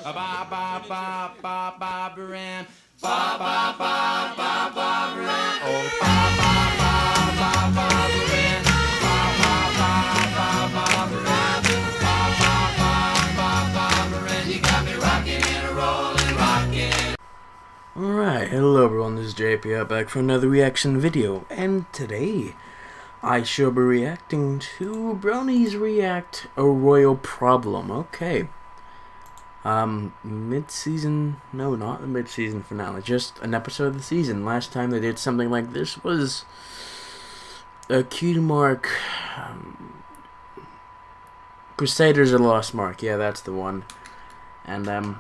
Ba ba ba ba ba Baran. Ba ba ba ba ba Baran. Oh ba ba ba ba ba Baran. Ba ba ba ba ba Baran. Ba ba ba ba ba Baran. You got me rocking and rolling, rocking. Alright, hello everyone, this is JPL back for another reaction video, and today I shall be reacting to Bronies React A Royal Problem. Okay. Mid-season, no, not the mid-season finale, just an episode of the season. Last time they did something like this was a Key Mark, Crusaders of the Lost Mark, yeah, that's the one. And,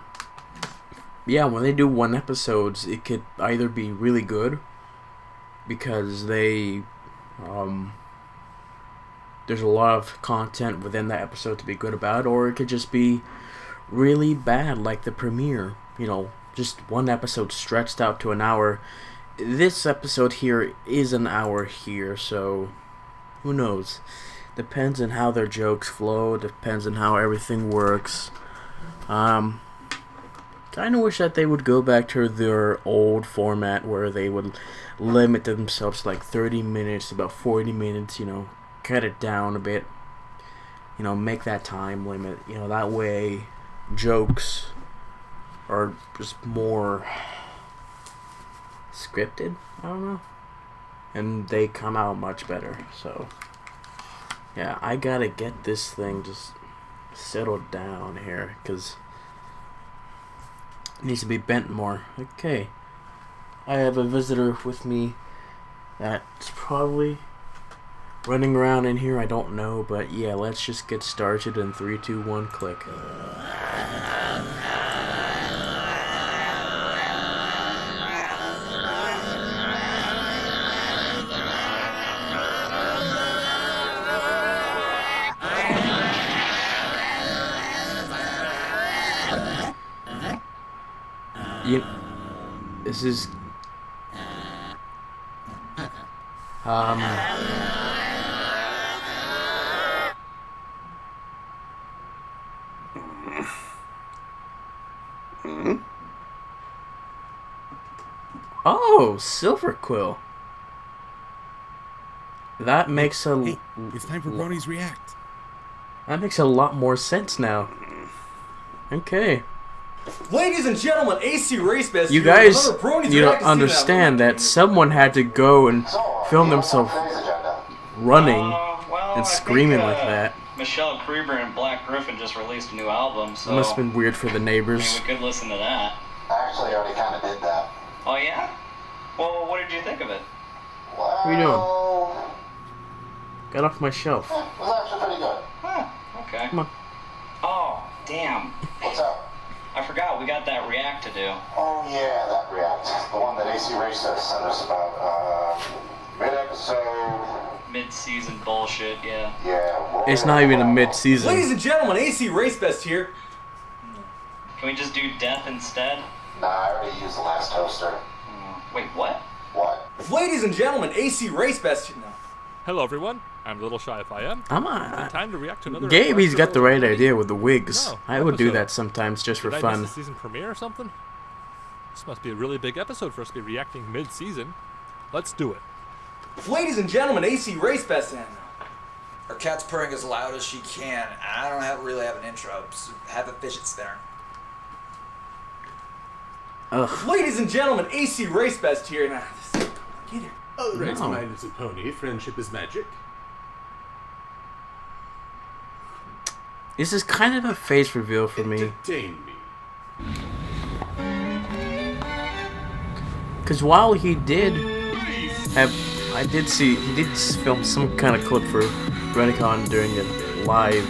yeah, when they do one episodes, it could either be really good, because they, there's a lot of content within that episode to be good about, or it could just be really bad, like the premiere. You know, just one episode stretched out to an hour. This episode here is an hour here, so who knows? Depends on how their jokes flow, depends on how everything works. Kind of wish that they would go back to their old format where they would limit themselves to like 30 minutes, about 40 minutes, you know, cut it down a bit, you know, make that time limit, you know, that way jokes are just more scripted, I don't know, and they come out much better. So yeah, I gotta get this thing just settled down here, because it needs to be bent more. Okay, I have a visitor with me that's probably running around in here, I don't know, but yeah, let's just get started in 3, 2, 1, click. This is oh, Silver Quill. That makes a Hey, it's time for Bronies React. That makes a lot more sense now. Okay. Ladies and gentlemen, ACRacebest. You guys need to understand that someone had to go and film themselves running and screaming like that. Michelle Creeber and Black Griffin just released a new album, so It must have been weird for the neighbors. we could listen to that. I actually already kind of did that. Oh yeah? Well, what did you think of it? Well, What are you doing? Get off my shelf. It was actually pretty good. Huh, okay. Come on. Oh, damn. What's up? I forgot, we got that react to do. Oh yeah, that React. The one that ACRacebest sent us about mid-episode. Mid-season bullshit, yeah. Yeah. It's not even a mid-season. Ladies and gentlemen, ACRacebest here. Can we just do death instead? Nah, I already used the last toaster. Wait, what? What? Ladies and gentlemen, ACRacebest. No. Hello everyone, I'm a little shy if I am. Time to react to another Gabe, he's got the right episode. idea with the wigs. No, I would do episode. that sometimes just for Did I fun. miss the season premiere or something? This must be a really big episode for us to be reacting mid-season. Let's do it. Ladies and gentlemen, ACRacebest. And Her cat's purring as loud as she can. I don't really have an intro. So have a fidget spinner. Ugh. ladies and gentlemen, ACRacebest here. Now, get here. Oh, right, No. my little pony. Friendship is magic. This is kind of a face reveal for me. Entertain me. Because while he did have, I did see, he did film some kind of clip for Bronies during the live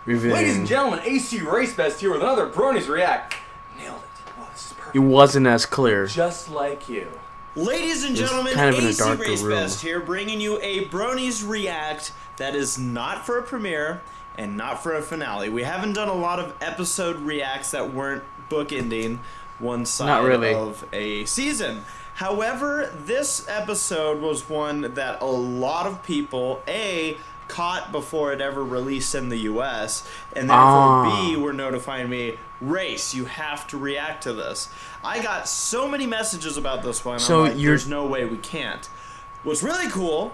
revealing. Ladies and gentlemen, ACRacebest here with another Bronies React. Nailed it. Oh, this is perfect. It wasn't as clear. Just like you. Ladies and It's gentlemen, kind of in a darker room. ACRacebest here, bringing you a Bronies React that is not for a premiere and not for a finale. We haven't done a lot of episode reacts that weren't bookending one side Not really. of a season. However, this episode was one that a lot of people, A, caught before it ever released in the US, and therefore B were notifying me, Race, you have to react to this. I got so many messages about this one. So I'm like, there's no way we can't. What's really cool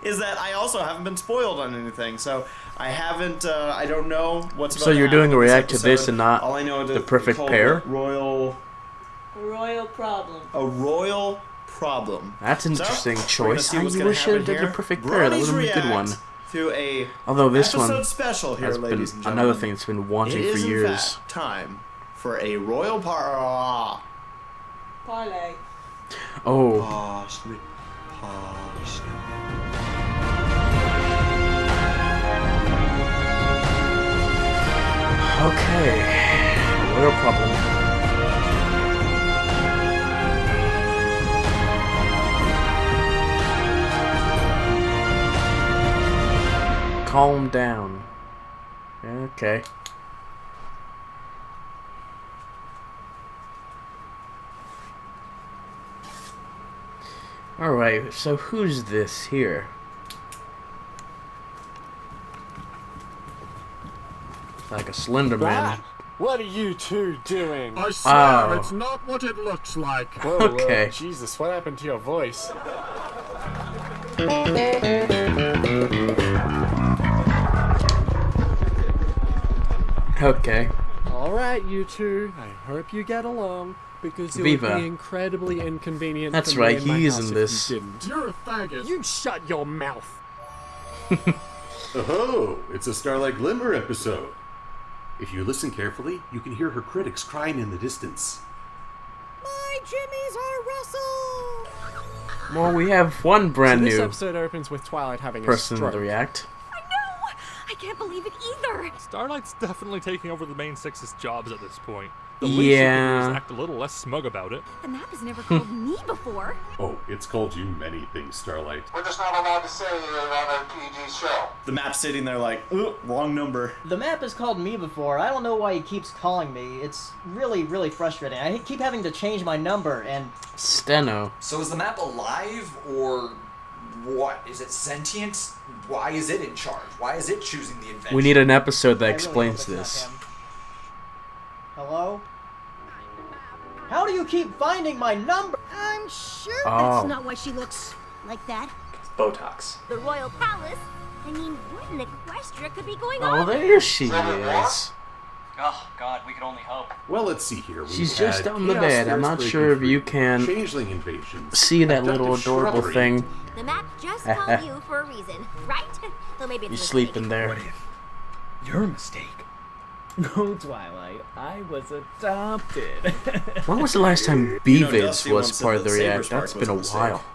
is that I also haven't been spoiled on anything, so I haven't. I don't know what's about. So you're doing a this react to episode. this and not All I know is the perfect pair? A royal problem. That's an interesting So, we're gonna choice. see I what's gonna wish it happen did the here. perfect pair. That Bronies would have been a good one. react To a Although this episode one special here, has been ladies and gentlemen. another thing that's been wanting It is for in years. fact time for a royal parlay. Oh, Parsley. okay. Royal problem. Calm down. Okay. Alright, so who's this here? Like a Slender Man. What are you two doing? I swear Oh. it's not what it looks like. Whoa, Okay. whoa, Jesus, what happened to your voice? Okay. Alright, you two, I hope you get along, because it Viva. would be incredibly inconvenient That's for me right, in my he is house in if this. you didn't. You're a faggot. You shut your mouth. Oh, it's a Starlight Glimmer episode. If you listen carefully, you can hear her critics crying in the distance. My jimmies are Russell! Well, we have one brand So this new episode opens with Twilight having a person stroke. to react. I know! I can't believe it either! Starlight's definitely taking over the main six's jobs at this point. The least you can do Yeah. is act a little less smug about it. The map has never called me before. Oh, it's called you many things, Starlight. We're just not allowed to say it on a PG show. The map's sitting there like, ooh, wrong number. The map has called me before. I don't know why he keeps calling me. It's really, really frustrating. I keep having to change my number, and Steno. So is the map alive or what? Is it sentient? Why is it in charge? Why is it choosing the adventure? We need an episode that I really explains hope this. it's not him. Hello? How do you keep finding my number? I'm sure Oh. that's not why she looks like that. Botox. The Royal Palace? I mean, what in Equestria could be going Oh, on? there she is. Oh, God, we could only hope. Well, let's see here. We've She's just had on the chaos bed. I'm stairs not breaking sure if free, you can changeling invasions, see that little abducted adorable shrubbery. thing. The map just called you for a reason, right? Though maybe it's You a sleep mistake. in there. Your mistake. No, Twilight. I was adopted. When was the last time You know, B-Vids Dusty was once part said of the that React? Saber That's Spark been a was a while. mistake.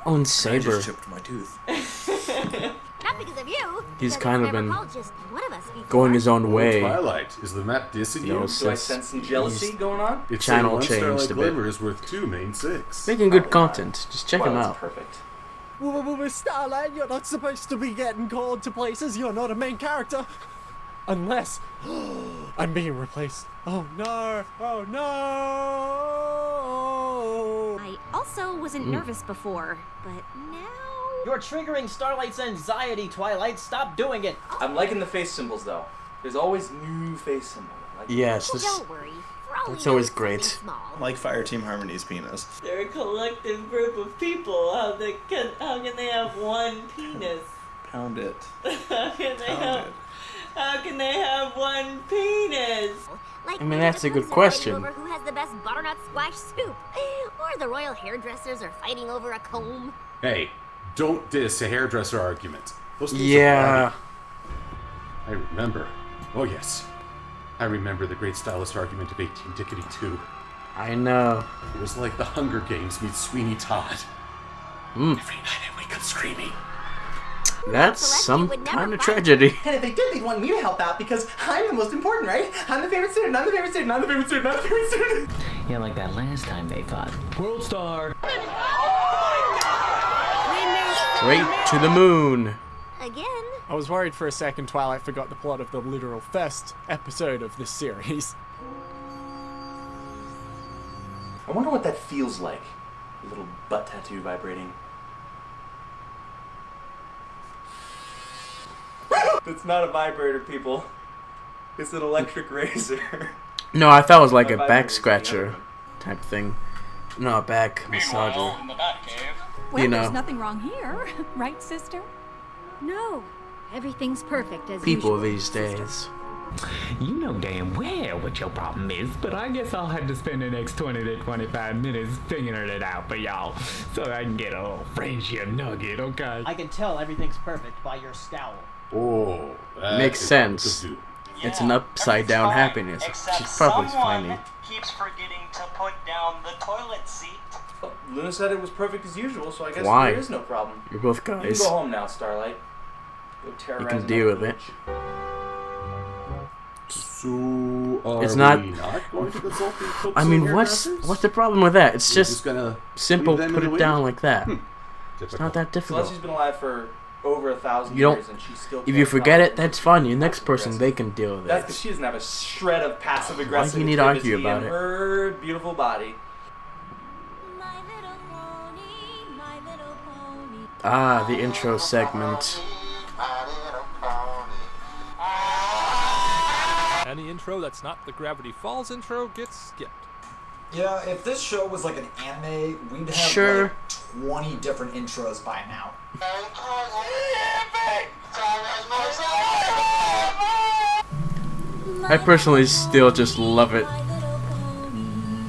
Oh, and I Saber. just chipped my tooth. Not because of you. He's because kind it's of never been called just one of us before. going his own Oh, way. Twilight, is the map dissing You know, you? Do I since sense some jealousy going on? It's channel saying one changed Starlight a bit. Glimmer is worth 2 main 6. Making good Probably not. content. Just check well, him that's out. perfect. Starlight, you're not supposed to be getting called to places. You're not a main character. Unless I'm being replaced. Oh no! Oh no! I also wasn't nervous before, but now... You're triggering Starlight's anxiety, Twilight. Stop doing it. I'm liking the face symbols though. There's always new face symbol. Like Yes, Oh, this, don't worry. For all that's we know, always it's something great. small. Like Fireteam Harmony's penis. They're a collective group of people. How can they have one penis? Pound it. How can they Pound have? it. How can they have one penis? Like I mean, maybe that's the a good cooks are question. fighting over who has the best butternut squash soup, or the royal hairdressers are fighting over a comb. Hey, don't diss a hairdresser argument. Those things are Yeah. bloody. I remember. Oh yes. I remember the great stylist argument of 18 Dickety 2. I know. It was like the Hunger Games meets Sweeney Todd. Mm. Every night I wake up screaming. That's some kind of tragedy. And if they did, they'd want me to help out because I'm the most important, right? I'm the favorite student, I'm the favorite student, I'm the favorite student, I'm the favorite student. Yeah, like that last time they fought. World Star. Straight to the moon. Again. I was worried for a second Twilight forgot the plot of the literal first episode of this series. I wonder what that feels like. A little butt tattoo vibrating. That's not a vibrator, people. It's an electric razor. No, I thought it was like My a back vibrator's the scratcher other type thing. No, a back massager. in the Batcave. Well, You know. there's nothing wrong here, right, sister? No, everything's perfect as People usual. these days. You know damn well what your problem is, but I guess I'll have to spend the next 20 to 25 minutes figuring it out for y'all, so I can get a little friendship nugget, okay? I can tell everything's perfect by your scowl. Oh, that Makes is sense. what to do. It's an upside down happiness. She's probably finding. Keeps forgetting to put down the toilet seat. Luna said it was perfect as usual, so I guess Why? there is no problem. You're both You can guys. go home now, Starlight. Go terrorize You can another deal with it. village. So, are It's not- we not going to consult the folks I mean, in what's hairdressers? the problem with that? It's We're just gonna simple. leave them in Put the it wind? down like that. It's Typical. not that difficult. Celesti's been alive for over 1,000 You don't. years, and she still. If you can't forget stop it, that's fine. Your next person, they can deal with That's it. because she doesn't have a shred of passive aggressive. Why do you need to argue about in it? her beautiful body. Ah, the intro segment. Any intro that's not the Gravity Falls intro gets skipped. Yeah, if this show was like an anime, we'd have Sure. like 20 different intros by now. I personally still just love it.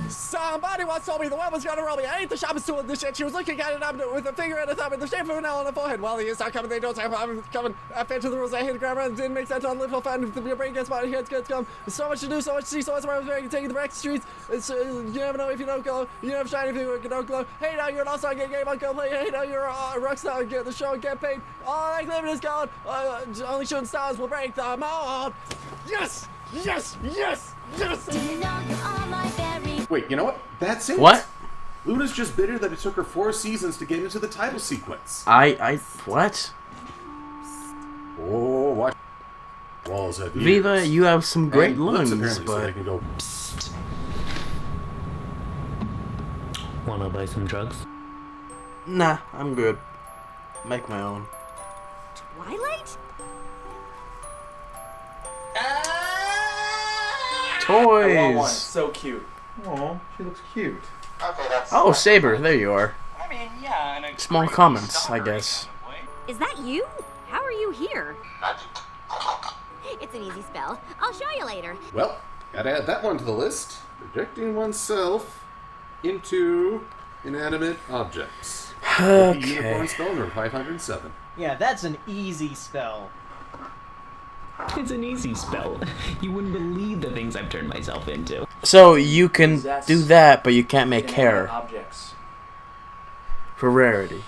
Somebody once told me the world was gonna roll me. I ate the shopping stool and this shit. She was looking at it with a finger and a thumb and the shape of an L on the forehead. Well, the years are coming, they don't have I'm coming. I fed to the rules. I hate to grab around. Didn't make sense on little fun. If your brain gets body, heads gets come. There's so much to do, so much to see, so much around taking the back streets. It's, you never know if you don't go. You never shine if you don't glow. Hey, now you're an all-star, get game on, go play. Hey, now you're a rock star, get the show and get paid. All I living is gone. Only shooting stars will break the mold. Yes! Yes! Yes! Yes! Wait, you know what? That's it. What? Luna's just bitter that it took her 4 seasons to get into the title sequence. What? Oh, watch. Walls have ears. Viva, you have some great And lips, lungs, apparently, so they but can go. Wanna buy some drugs? nah, I'm good. Make my own. Twilight? I want one. Toys. It's so cute. Oh, she looks cute. Oh, Saber, there you are. I mean, yeah, in a Small great comments, I story guess. kind of way. Is that you? How are you here? It's an easy spell. I'll show you later. Well, gotta add that one to the list. Projecting oneself into inanimate objects. Okay. The Unicorn Spell number 507. Yeah, that's an easy spell. It's an easy spell. You wouldn't believe the things I've turned myself into. So you can Possess do that, but you can't make inanimate hair objects. for rarity.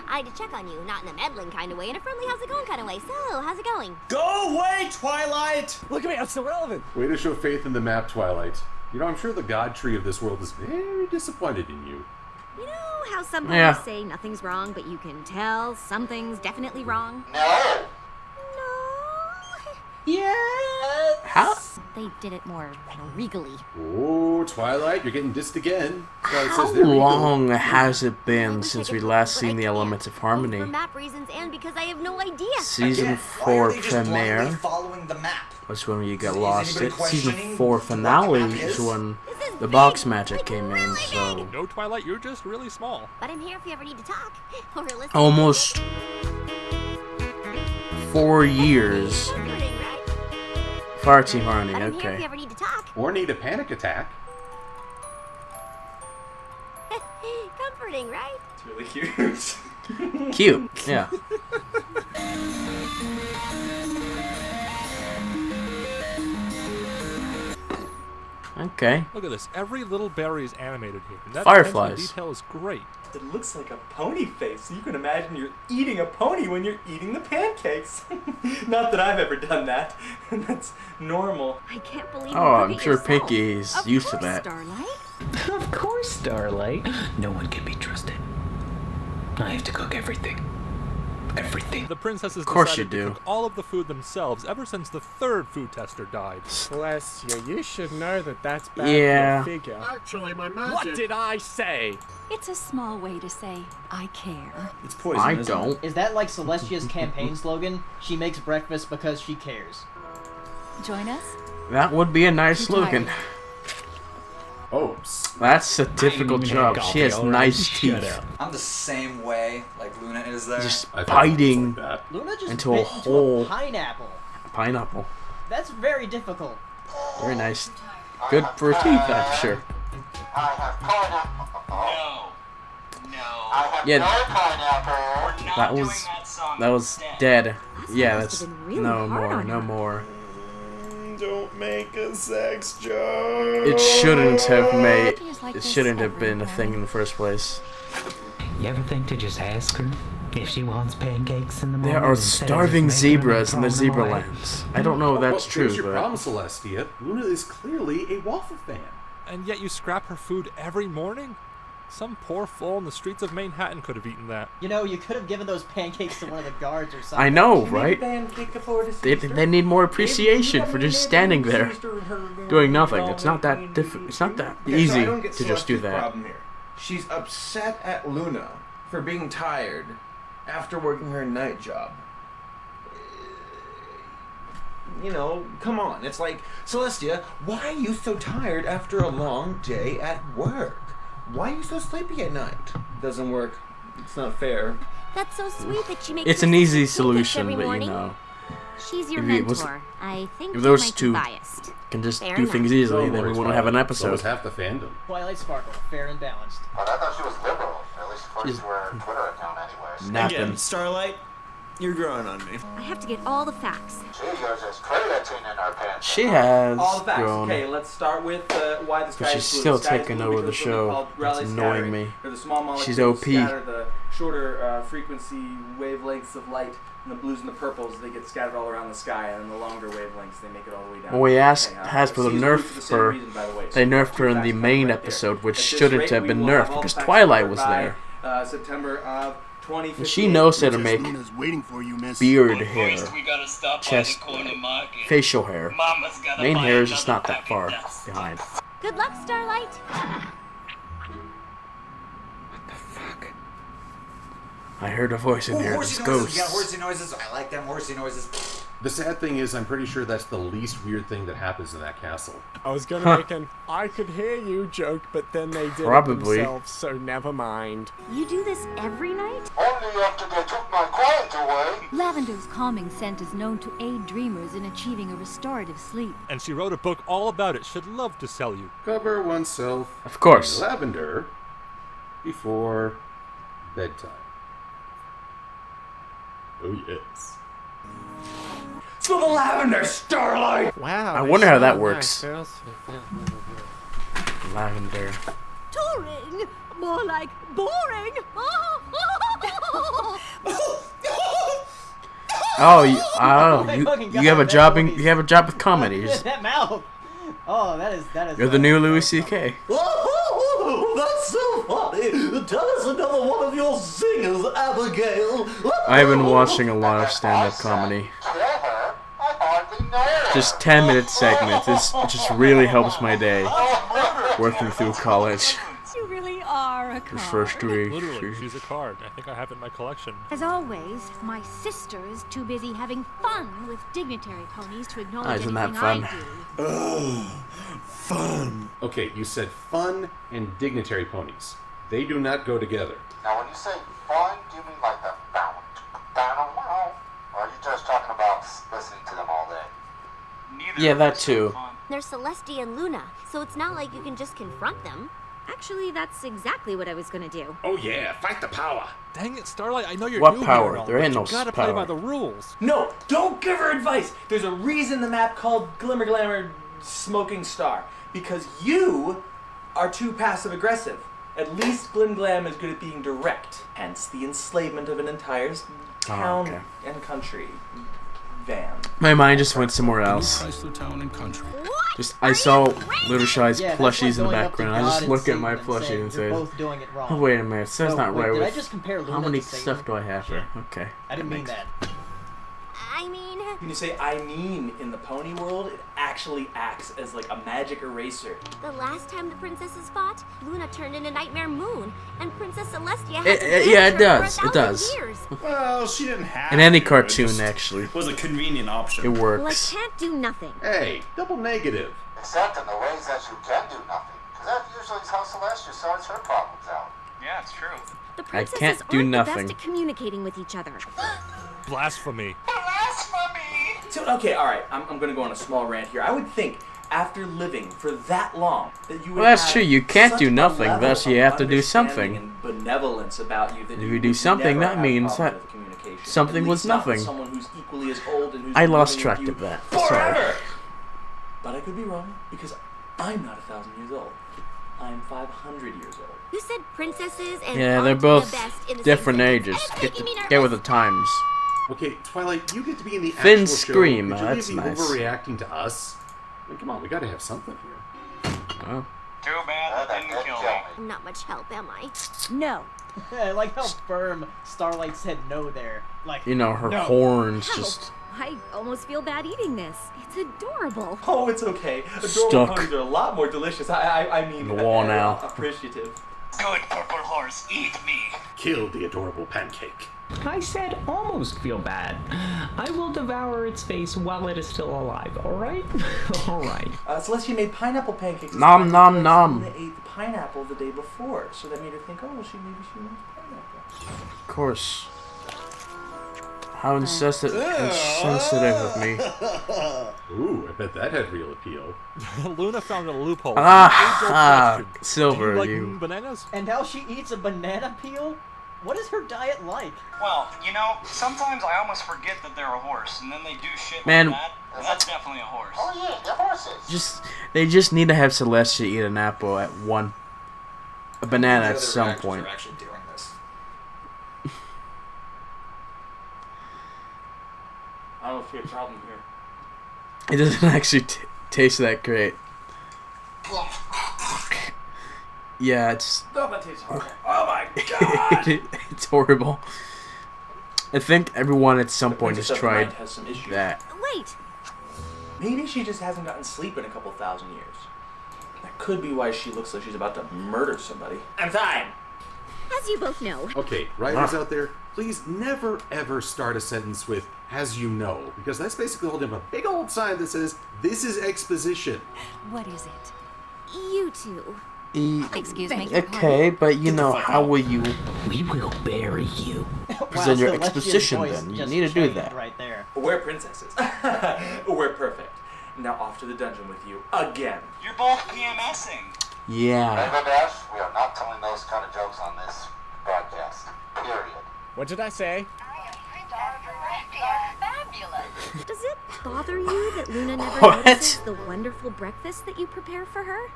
I had to check on you, not in a meddling kind of way, in a friendly how's it going kind of way. So, how's it going? Go away, Twilight! Look at me, I'm still relevant. Way to show faith in the map, Twilight. You know, I'm sure the god tree of this world is very disappointed in you. You know how sometimes Yeah. say nothing's wrong, but you can tell something's definitely wrong? Yes! How? They did it more, regally. Oh, Twilight, you're getting dissed again. Twilight How says, "There we go." long has it been since we last seen the Elements of Harmony? For map reasons and because I have no idea. Season Again, why 4 are they just blindly premiere following the map? was when you got Is lost. anybody Season questioning 4 what the finale map is is? when This is the big, box magic like came in, really so big. No, Twilight, you're just really small. But I'm here if you ever need to talk or listen. almost 4 years. Comforting, right? Far Team Harmony, But I'm here if you okay. ever need to talk. Or need a panic attack. Comforting, right? It's really cute. Cute, yeah. Okay. Look at this. Every little berry is animated here. And that Fireflies. attention to detail is great. It looks like a pony face, so you can imagine you're eating a pony when you're eating the pancakes. Not that I've ever done that. That's normal. I can't believe Oh, you I'm did it sure yourself. Pinky is Of used to course, that. Starlight. Of course, Starlight. No one can be trusted. I have to cook everything. everything. The princesses Of course decided you to do. cook all of the food themselves ever since the third food tester died. Celestia, you should know that that's bad Yeah. for your figure. Actually, my magic. What did I say? It's a small way to say, I care. It's poison. I isn't it? don't. Is that like Celestia's campaign slogan? She makes breakfast because she cares. Join us? That would be a nice I'm slogan. tired. Oh, That's a difficult job. She has nice teeth. I'm the same way like Luna is there. Just I thought biting it was like that. Luna just into a bit whole into a pineapple. pineapple. That's very difficult. Very nice. Good for teeth, I'm sure. I have pineapple. No. I have Yeah. no pineapple. We're not That doing was that song. that was instead. dead. Yeah, must that's have been really no hard more, on no her. more. Don't make a sex joke. It shouldn't have made. Feels like It this shouldn't have every been a thing morning. in the first place. You ever think to just ask her if she wants pancakes in the morning? There are instead of starving just making them zebras in the and throwing zebra them away? lands. I don't know if that's Well, true, here's your but problem, Celestia. Luna is clearly a waffle fan. And yet you scrap her food every morning? Some poor fool in the streets of Manhattan could have eaten that. You know, you could have given those pancakes to one of the guards or something. I know, She made right? the pancake before the They sister. need more Maybe appreciation you for got just me standing maybe there, sister and her doing nothing. all It's not that making difficult. It's not that Okay, so easy I don't get to just do Celestia's that. problem here. She's upset at Luna for being tired after working her night job. You know, come on. It's like, Celestia, why are you so tired after a long day at work? Why are you so sleepy at night? Doesn't work. It's not fair. That's so sweet that she makes It's us an easy pancakes solution, every but you morning. know, She's your if it was- mentor. I think if you those might two be biased. can just Fair do enough. things easily, Don't then we worry, wouldn't have an Twilight. So episode. is half the fandom. Twilight Sparkle, fair and balanced. But I thought she was liberal, at least according She's to her Twitter account anyways. napping. Again, Starlight, you're growing on me. I have to get all the facts. She uses creatine in her pants. She has All the facts. grown. Okay, let's start with why the sky But she's is blue. still The sky is taking blue over because the of something show. called It's Rayleigh annoying scattering. me. They're the small molecules She's OP. scatter the shorter frequency wavelengths of light, and the blues and the purples they get scattered all around the sky, and then the longer wavelengths they make it all the way down. When we asked Okay, Hasbro to season nerf two for the same her, reason, by the way. they So nerfed her in the facts main right there. episode, which At this shouldn't rate, have we been will have nerfed all the because facts Twilight covered was by, there. September of 2015. And she knows how to Princess make Luna's waiting for you, miss. beard But hair, first we gotta stop chest, by the corner market. facial hair. Mama's gotta Main buy hair is just another not that pack far of dust. behind. Good luck, Starlight. I heard a voice in Ooh, here. horsey It's noises. We got ghosts. horsey noises. I like them horsey noises. The sad thing is, I'm pretty sure that's the least weird thing that happens in that castle. I was gonna Huh. make an I could hear you joke, but then they did Probably. it themselves, so never mind. You do this every night? Only after they took my quiet away. Lavender's calming scent is known to aid dreamers in achieving a restorative sleep. And she wrote a book all about it. Should love to sell you. Cover oneself Of course. in lavender before bedtime. Oh yes. So the lavender, Starlight. Wow. I they wonder how that smell works. nice. Lavender. Touring? More like boring. You have a job in, you have a job with comedies. That mouth. Oh, that is. You're the new Louis C.K. That's so funny. Tell us another one of your singers, Abigail. I've been watching a lot of stand-up comedy. Just 10-minute segments. It just really helps my day. Working through college. You really are a The card. first week. Literally, she's a card. I think I have it in my collection. As always, my sister is too busy having fun with dignitary ponies to acknowledge isn't that anything fun? I do. Fun. Okay, you said fun and dignitary ponies. They do not go together. Now, when you say fun, do you mean like the bound, or are you just talking about listening to them all day? Yeah, that too. They're Celestia and Luna, so it's not like you can just confront them. Actually, that's exactly what I was gonna do. Oh yeah, fight the power. Dang it, Starlight, I know you're What new power? here and all, There but ain't you no gotta play power. by the rules. No, don't give her advice. There's a reason the map called Glimmer Glamour Smoking Star. Because you are too passive aggressive. At least Glim Glam is good at being direct. Hence the enslavement of an entire town okay. and country van. My mind just went somewhere else. Chrysler Town and Country. What? Just I saw Little Shy's Yeah, that's plushies in the like going up to background. I God just and look at Satan my and plushie saying, and "You're say, both doing it wrong." "Oh wait a minute, it says Oh, not wait, right." did I With just compare how Luna many to Satan? stuff do I have here? Okay. I didn't mean that. I mean, When you say I mean in the pony world, it actually acts as like a magic eraser. the last time the princesses fought, Luna turned into Nightmare Moon, and Princess Celestia had to Yeah, it dance her for does. 1,000 It years. does. Well, she didn't have In any to. cartoon, It just actually, was a convenient option. it Well, I works. can't do nothing. Hey, double negative. Except in the ways that you can do nothing. Because that usually is how Celestia sorts her problems out. Yeah, it's true. The I princesses can't do aren't the nothing. best at communicating with each other. Blasphemy. So, okay, all right, I'm going to go on a small rant here. I would think after living for that long that you would Well, that's have true. You can't such do a nothing, level thus you of have to do something. understanding and benevolence about you that If you you do would something, never that have means problems that with communication. something At was least not with nothing. someone who's equally as old and who's I been lost living track with of you that. forever. Sorry. But I could be wrong because I'm not 1,000 years old. I'm 500 years old. You said princesses and Yeah, they're aren't both the best in the different same ages. sentence, and it's Get, making me get with the nervous. times. Okay, Twilight, you get to be in the Finn actual scream, show. Could you that's be nice. overreacting to us? I mean, come on, we gotta have something here. Oh. Too bad that didn't kill me. I'm not much help, am I? No. I like how firm Starlight said no there. Like, You know, her no. horns Help. just I almost feel bad eating this. It's adorable. Oh, it's okay. Adorable Stuck. ponies are a lot more delicious. I mean, in the wall now. appreciative. Good purple horse, eat me. Kill the adorable pancake. I said almost feel bad. I will devour its face while it is still alive, alright? Alright. Celestia made pineapple pancakes. Nom, nom, nom. Luna ate the pineapple the day before, so that made her think, oh, maybe she wants pineapple. Of course. How insensitive of me. Ooh, I bet that had real appeal. Luna found a loophole. Ah, Age-old question. Silver, Do you like you. bananas? And now she eats a banana peel? What is her diet like? Well, you know, sometimes I almost forget that they're a horse, and then they do shit Man. like that. And that's definitely a horse. Oh yeah, they're horses. They just need to have Celestia eat an apple at a banana at some point. They're actually doing this. I don't see a problem here. It doesn't actually taste that great. Yeah, it's Oh, that tastes horrible. Oh my god! it's horrible. I think everyone at some The point has Princess of the tried Night has some issues. that. Wait, Maybe she just hasn't gotten sleep in a couple thousand years. That could be why she looks like she's about to murder somebody. I'm fine. as you both know, Okay, writers out there, please never ever start a sentence with "as you know," because that's basically holding up a big old sign that says "this is exposition." What is it? you two. Excuse me. Okay, but you know, how will you We will bury you. present your Celestia's exposition voice then? You just need to do changed that. right there. We're princesses. We're perfect. Now off to the dungeon with you again. You're both PMSing. Yeah. Rainbow Dash, we are not telling those kind of jokes on this broadcast. Period. What did I say? Does it bother you that Luna never What? notices the wonderful breakfast that you prepare for her?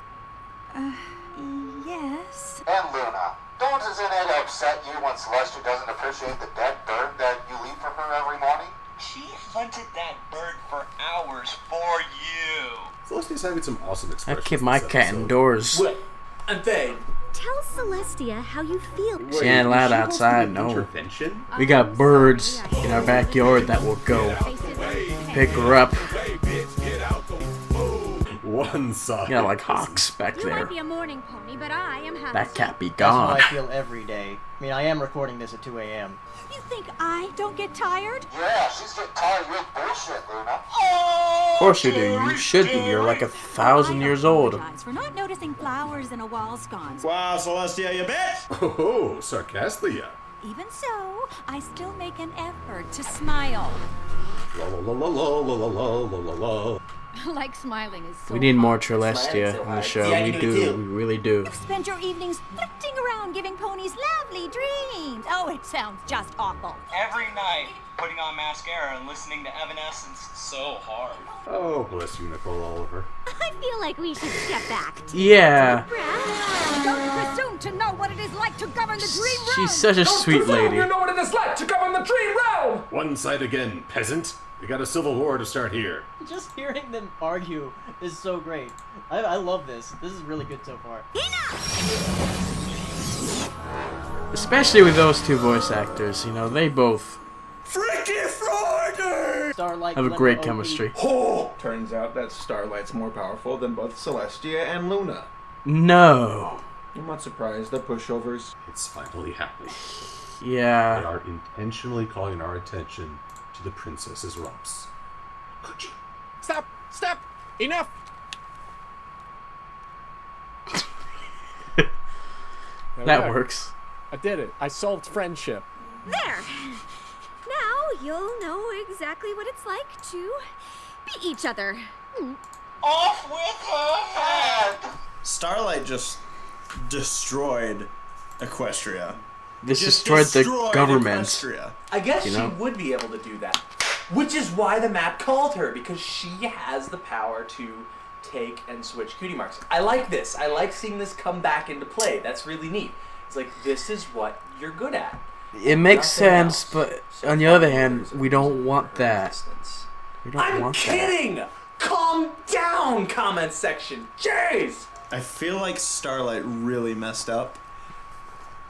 Yes. And Luna, doesn't it upset you when Celestia doesn't appreciate the dead bird that you leave for her every morning? She hunted that bird for hours for you. Celestia's having some awesome I expressions. keep my this cat episode. indoors. What? And then, Tell Celestia how you feel. She ain't allowed Is she supposed to outside, be no. intervention? We got birds in our backyard that will go pick her up. One side. Yeah, like hawks back You might there. be a morning pony, but I am happy. That cat be That's how gone. I feel every day. I mean, I am recording this at 2 a.m. You think I don't get tired? Yeah, she's getting tired of your bullshit, Luna. Of course you do. You should be. You're like 1,000 years old. Apologize for not noticing flowers in a wall sconce. Wow, Celestia, you bitch! Oh, Sarcastia. Even so, I still make an effort to smile. La la la la la la la la la la. Like smiling is so We need more hard. Celestia on the show. Yeah, We you do. do. We really do. You spend your evenings flitting around giving ponies lovely dreams. Oh, it sounds just awful. Every night, putting on mascara and listening to Evanescence so hard. Oh, bless you, Nicole Oliver. I feel like we should step back. Yeah. Breath. Don't presume want to know what it is like to govern the dream realm. She's such a sweet lady. You know what it is like to govern the dream realm. One side again, peasant. We got a civil war to start here. Just hearing them argue is so great. I love this. This is really good so far. Especially with those two voice actors, you know, they both Freaky Friday! Starlight have a great chemistry. Oh! Turns out that Starlight's more powerful than both Celestia and Luna. No. I'm not surprised. They're pushovers. It's finally happening. Yeah. They are intentionally calling our attention to the princess's rumps. Could you? Stop! Stop! Enough! That works. I did it. I solved friendship. There! Now you'll know exactly what it's like to be each other. Off with her head! Starlight just destroyed Equestria. This Just destroyed the destroyed government. Equestria. I guess You she know? would be able to do that. Which is why the map called her, because she has the power to take and switch cutie marks. I like this. I like seeing this come back into play. That's really neat. It's like, this is what you're good at. It makes Nothing sense, but on the other hand, we don't want that. We don't I'm want kidding! Calm down, comment section. Jeez! I feel like Starlight really messed up,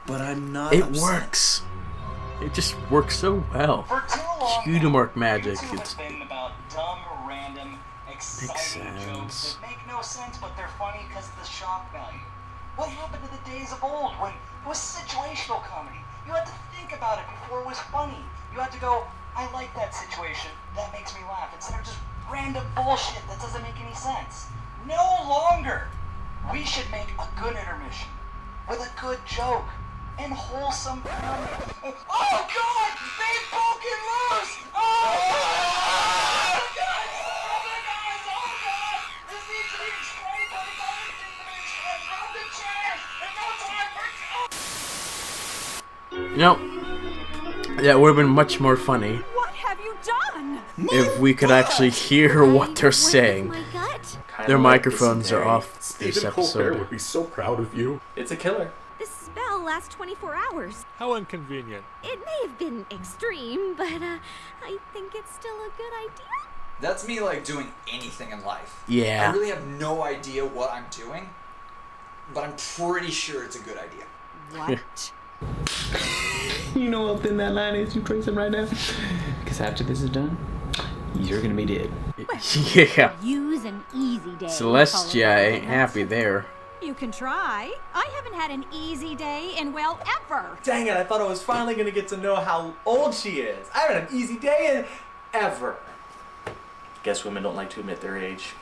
but I'm not that. It upset. works. It just works so well. For too long, Cutie mark magic. YouTube It's has been about dumb, random, exciting jokes that make no sense, but they're funny because of the shock value. What happened to the days of old when it was situational comedy? You had to think about it before it was funny. You had to go, I like that situation, that makes me laugh, instead of just random bullshit that doesn't make any sense. No longer! We should make a good intermission with a good joke and wholesome comedy. Oh God! They've broken loose! Oh my God! Oh my God! Oh God! This needs to be explained, but it's already to be explained. Grab the chairs! There's no time for You know, that would have been much more funny What have you done? if we could actually hear what they're saying. Their microphones are off this Stephen Colbert episode. would be so proud of you. It's a killer. This spell lasts 24 hours. How inconvenient. It may have been extreme, but I think it's still a good idea. That's me like doing anything in life. Yeah. I really have no idea what I'm doing, but I'm pretty sure it's a good idea. What? You know how thin that line is, you Grayson, right now? Because after this is done, you're gonna be dead. Yeah. Use an easy day. Celestia ain't happy there. You can try. I haven't had an easy day in, well, ever. Dang it, I thought I was finally going to get to know how old she is. I haven't had an easy day in ever. Guess women don't like to admit their age.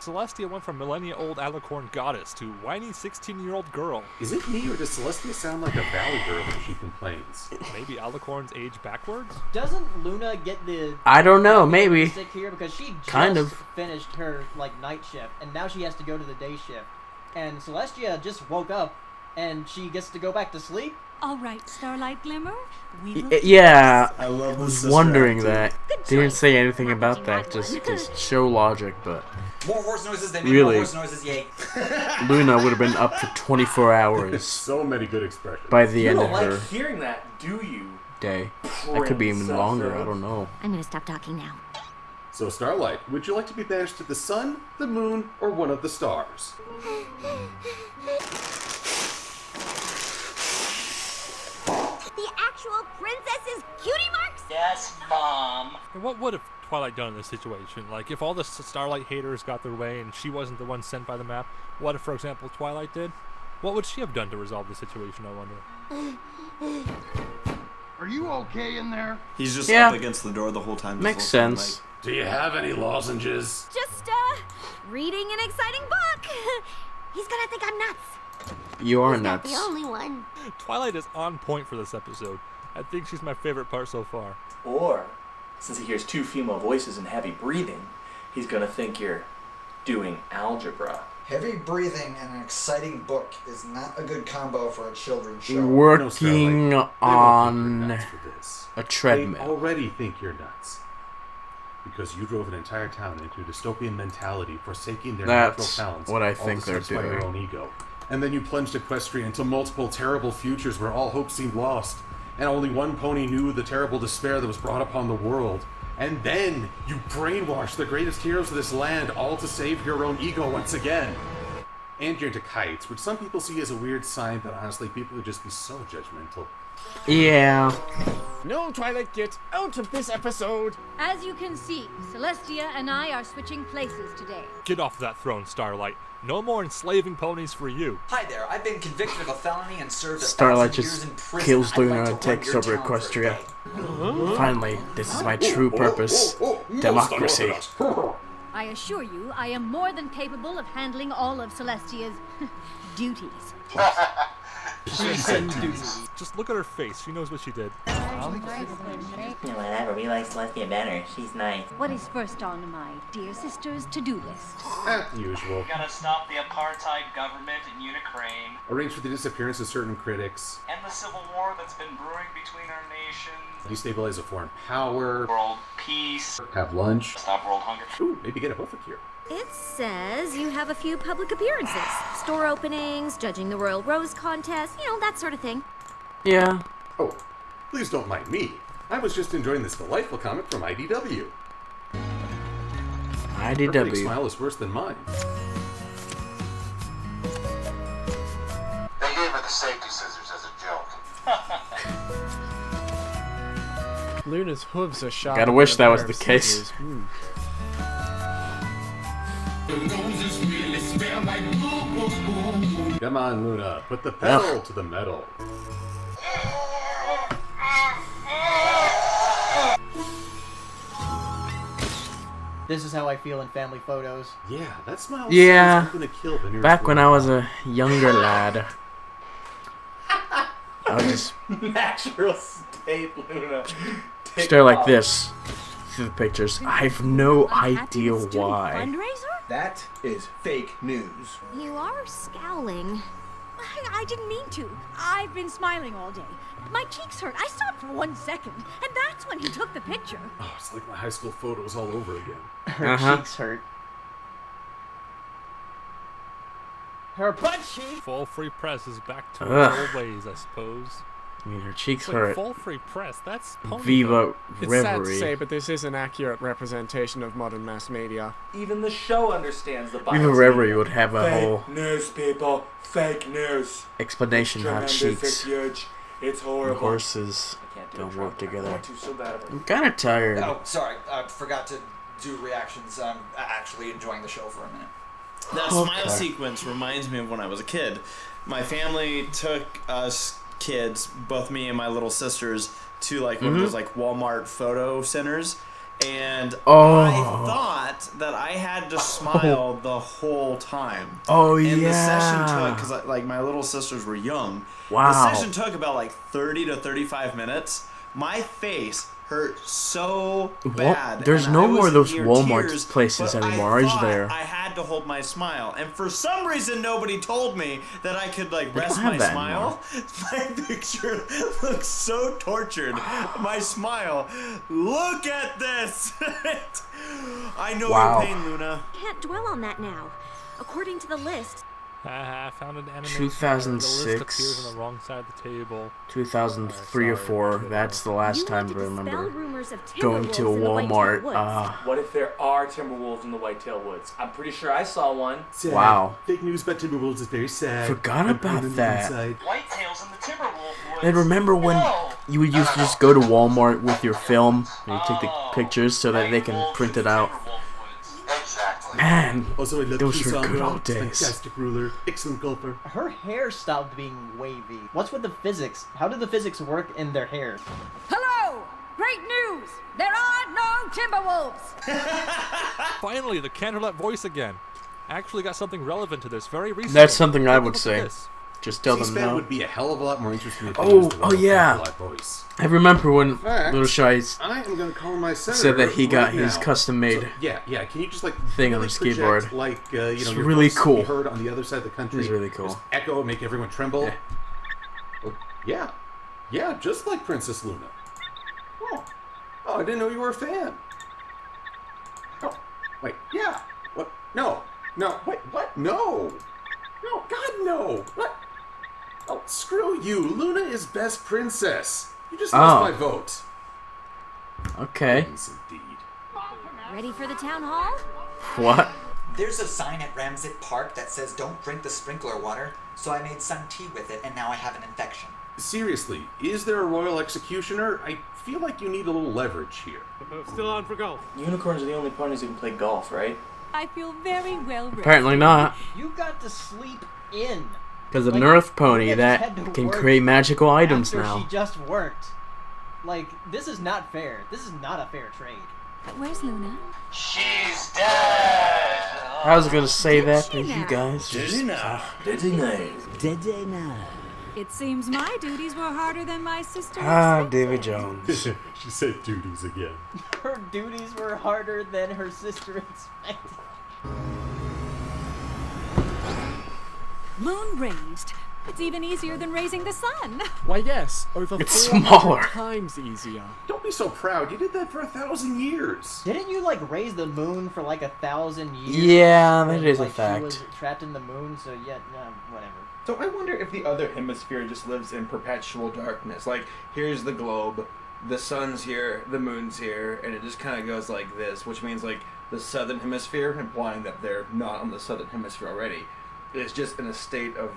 Celestia went from millennia-old alicorn goddess to whiny 16-year-old girl. Is it me, or does Celestia sound like a valley girl when she complains? Maybe alicorns age backwards? Doesn't Luna get the... I don't know, maybe. ...stick here? Because she just Kind of. finished her, night shift, and now she has to go to the day shift. And Celestia just woke up, and she gets to go back to sleep? All right, Starlight Glimmer. We will Yeah, I love was this wondering attitude. that. They didn't say anything about that, just show logic, but More horse noises than more really, horse noises, yay. Luna would have been up for 24 hours So many good expressions. by the You end don't of like her hearing that, do you? day. That could be even Princess. longer, I don't know. I'm gonna stop talking now. So, Starlight, would you like to be banished to the sun, the moon, or one of the stars? The actual princess's cutie marks? Yes, Mom. And what would have Twilight done in this situation? Like, if all the Starlight haters got their way and she wasn't the one sent by the map, what if, for example, Twilight did? What would she have done to resolve the situation, I wonder? Are you okay in there? He's just Yeah. up against the door the whole time. Makes sense. Do you have any lozenges? Just, reading an exciting book. He's gonna think I'm nuts. You are He's not nuts. the only one. Twilight is on point for this episode. I think she's my favorite part so far. Or, since he hears two female voices and heavy breathing, he's going to think you're doing algebra. Heavy breathing and an exciting book is not a good combo for a children's show. Working on nuts for this. a They treadmill. already think you're nuts. Because you drove an entire town into dystopian mentality, forsaking their That's natural talents. what I all think to they're satisfy your doing. own ego. And then you plunged Equestria into multiple terrible futures where all hope seemed lost, and only one pony knew the terrible despair that was brought upon the world. And then you brainwashed the greatest heroes of this land, all to save your own ego once again. And you're into kites, which some people see as a weird sign, but honestly, people would just be so judgmental. Yeah. No, Twilight, get out of this episode! As you can see, Celestia and I are switching places today. Get off that throne, Starlight. No more enslaving ponies for you. Hi there, I've been convicted of a felony and served Starlight 1,000 years just in prison. kills I'd like Luna to and run takes your over town for a Equestria. day. Finally, this is my true purpose. Democracy. I assure you, I am more than capable of handling all of Celestia's duties. Just look at her face. She knows what she did. Whatever, we like Celestia better. She's nice. What is first on my dear sister's to-do list? Usual. Gotta stop the apartheid government in Ukraine. Arrange for the disappearance of certain critics. End the civil war that's been brewing between our nations. Destabilize a foreign power. World peace. Have lunch. Stop world hunger. Ooh, maybe get a hoof cure. It says you have a few public appearances. Store openings, judging the Royal Rose contest, that sort of thing. Yeah. Oh, please don't mind me. I was just enjoying this delightful comic from IDW. Her critic IDW. smile is worse than mine. They gave her the safety scissors as a joke. Luna's hooves are sharp. Gotta wish that was the case. Come on, Luna. Put the pedal to the metal. This is how I feel in family photos. Yeah, that smile Yeah. gonna kill Fenrir Back when I Connell. was a younger lad. I would just Natural state, Luna. stare like this through the pictures. I have no idea why. Fundraiser? That is fake news. You are scowling. I didn't mean to. I've been smiling all day. My cheeks hurt. I stopped for 1 second, and that's when he took the picture. Oh, it's like my high school photos all over again. Her cheeks hurt. Her butt cheek. Full free press is back to Ugh. her old ways, I suppose. I mean, her cheeks Wait, hurt. full free press? That's pony Viva It's sad to Reverie. say, but this is an accurate representation of modern mass media. Even the show understands the bias. Viva Reverie would have a Fake whole news, people. Fake news. explanation how Tremendous, cheeks it's huge. It's and horrible. horses I can't do don't it, work Trevor. I together. want to so badly. I'm kind of tired. Oh, sorry. I forgot to do reactions. I'm actually enjoying the show for a minute. That smile sequence reminds me of when I was a kid. My family took us kids, both me and my little sisters, to like one of those like Walmart photo centers, and I thought that I had to smile the whole time. Oh, and yeah. the session took, because like my little sisters were young. Wow. The session took about like 30 to 35 minutes. My face hurt so bad. There's and no I more was of those near Walmart tears, places but anymore, I is thought there? I had to hold my smile, and for some reason nobody told me that I could like They rest don't have my that smile. My picture looks so tortured. My smile. Look at this. I know Wow. your pain, Luna. Can't dwell on that now. According to the list, I found an animation. 2006. The list appears on the wrong side of the table. 2003 or 4. That's the last time I remember rumors of going to a timberwolves in the Walmart. Whitetail Woods. What if there are timberwolves in the Whitetail Woods? I'm pretty sure I saw one. Sad. Wow. Fake news about Timberwolves is very sad. Forgot I'm about on the that. inside. Whitetails in the Timberwolf woods. And remember when you would used to just go to Walmart with your film and you take the pictures so that they can print it out? Exactly. Man, Also, I love those were Keyshawn good Rowe, old days. Fantastic ruler, excellent golfer. Her hair stopped being wavy. What's with the physics? How did the physics work in their hair? Hello! Great news! There are no timberwolves! Finally, the Candlelit voice again. Actually got something relevant to this very recently. That's something I Take a would look at say. this. Just tell them C-SPAN no. would be a hell of a lot more interesting if they Oh, used the oh Royal yeah. Candlelight voice. I remember when Fact, Little Shy's I am going to call my senator said that he got right his now. custom-made So, yeah. Can you just like thing on really the project, skateboard. Like It's your really voice to be cool. heard on the other side of the country. It's really cool. Just echo, make everyone tremble. Yeah. Yeah, just like Princess Luna. Oh, I didn't know you were a fan. Oh, wait, yeah. What? No. Wait, what? No. No, God, no! What? Oh, screw you! Luna is best princess! You just lost my vote! Okay. Yes, indeed. Ready for the town hall? What? There's a sign at Ramsett Park that says don't drink the sprinkler water, so I made some tea with it and now I have an infection. Seriously, is there a royal executioner? I feel like you need a little leverage here. Still on for golf. Unicorns are the only ponies who can play golf, right? I feel very well rested. Apparently not. You got to sleep in. Because an Like, Earth pony you just had that to can work create magical items after now. she just worked. Like, this is not fair. This is not a fair trade. Where's Luna? She's dead. I was gonna say that, but you guys Did just... he now? Did he now? Did they now? It seems my duties were harder than my sister's. David Jones. She said duties again. Her duties were harder than her sister expected. Moon raised. It's even easier than raising the sun. Why, yes, over It's 400 smaller. times easier. Don't be so proud. You did that for 1,000 years. Didn't you, like, raise the moon for, like, 1,000 years? Yeah, that And, is a like, fact. She was trapped in the moon, so yeah, whatever. So I wonder if the other hemisphere just lives in perpetual darkness. Like, here's the globe, the sun's here, the moon's here, and it just kind of goes like this, which means, like, the southern hemisphere, implying that they're not on the southern hemisphere already, is just in a state of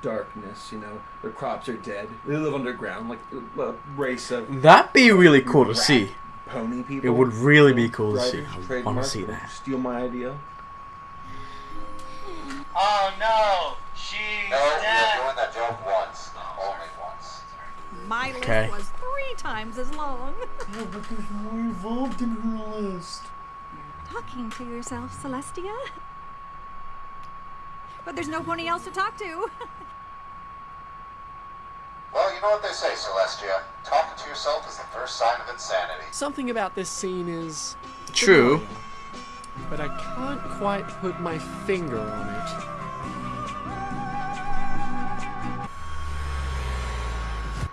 darkness, you know. Their crops are dead. They live underground, like a race of... That'd be really cool to see. Pony people. It would really be cool to see. Writers, I want trademark, to see that. Steal my idea. Oh no, she's No, dead. you're doing that joke once. Only once. My Okay. list was 3 times as long. Yeah, but there's more involved in her list. Talking to yourself, Celestia? But there's no pony else to talk to. Well, you know what they say, Celestia. Talking to yourself is the first sign of insanity. Something about this scene is... True. familiar, but I can't quite put my finger on it.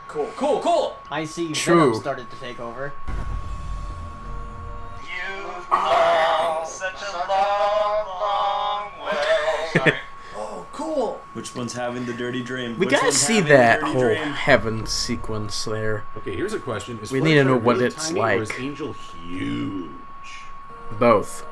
Cool. I see True. Venom started to take over. You've come such a long way. Sorry. Oh, cool. Which one's having the dirty dream? We Which gotta one's see having that the dirty whole dream? heaven sequence there. Okay, here's a question. Is We need to know Fluttershy what really it's tiny, or is like. Angel huge? Both.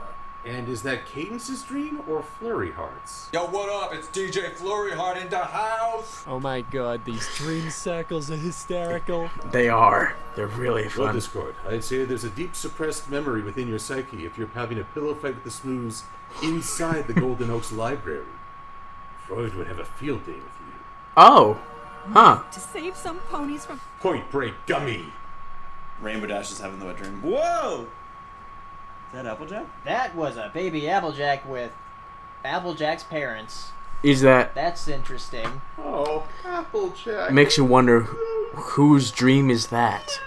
And is that Cadence's dream or Flurry Heart's? Yo, what up? It's DJ Flurryheart in the house. Oh my god, these dream circles are hysterical. They are. They're really Well, fun. Discord, I'd say there's a deep suppressed memory within your psyche if you're having a pillow fight with the Smooths inside the Golden Oaks Library. Freud would have a field day with you. Oh. Huh. To save some ponies from... Point Break Gummy! Rainbow Dash is having the wet dream. Whoa! Is that Applejack? That was a baby Applejack with Applejack's parents. Is that... That's interesting. Oh, Applejack. Makes you wonder whose dream is that?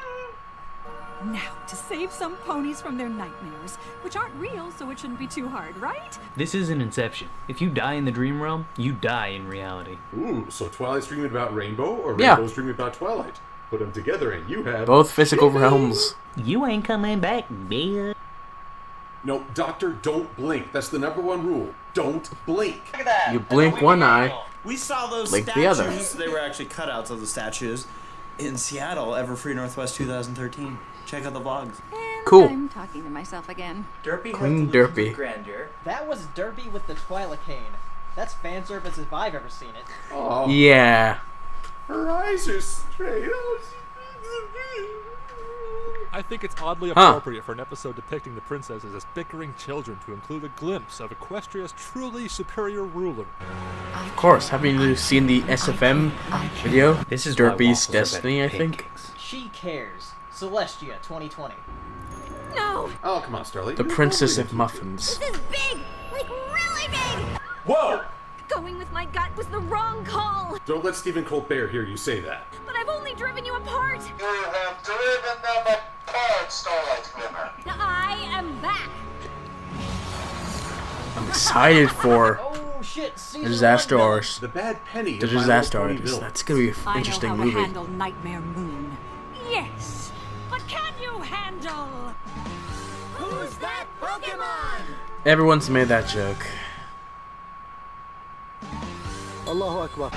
Now, to save some ponies from their nightmares, which aren't real, so it shouldn't be too hard, right? This is an Inception. If you die in the dream realm, you die in reality. Ooh, so Twilight's dreaming about Rainbow, or Yeah. Rainbow's dreaming about Twilight? Put them together and you have... Both physical realms. You ain't coming back, bitch. No, Doctor, don't blink. That's the #1 rule. Don't blink. Look at that. You blink one eye. We saw those Blink the statues. other. They were actually cutouts of the statues in Seattle, Everfree Northwest 2013. Check out the vlogs. And Cool. I'm talking to myself again. Derpy Queen has delusions Derpy. of grandeur. That was Derpy with the Twilocane. That's fan service if I've ever seen it. Oh, Yeah. her eyes are straight. Oh, I think it's oddly Huh. appropriate for an episode depicting the princesses as bickering children to include a glimpse of Equestria's truly superior ruler. Of course. Haven't you seen the SFM video? This is why Derpy's waffles are better Destiny, than I think. pancakes. She Cares. Celestia 2020. No! Oh, come on, Starlight. The You're Princess totally of Muffins. This is big! Like, really big! Whoa! Going with my gut was the wrong call! Don't let Stephen Colbert hear you say that. But I've only driven you apart! You have driven them apart, Starlight Glimmer. I am back! I'm excited for Oh shit, season the Disaster one, Artist. The Bad Penny. The of My Disaster Little Pony Artist. Village. That's gonna be an I interesting know how movie. to handle Nightmare Moon. Yes! But can you handle... Who's that Pokemon? Everyone's made that joke. Allahu Akbar.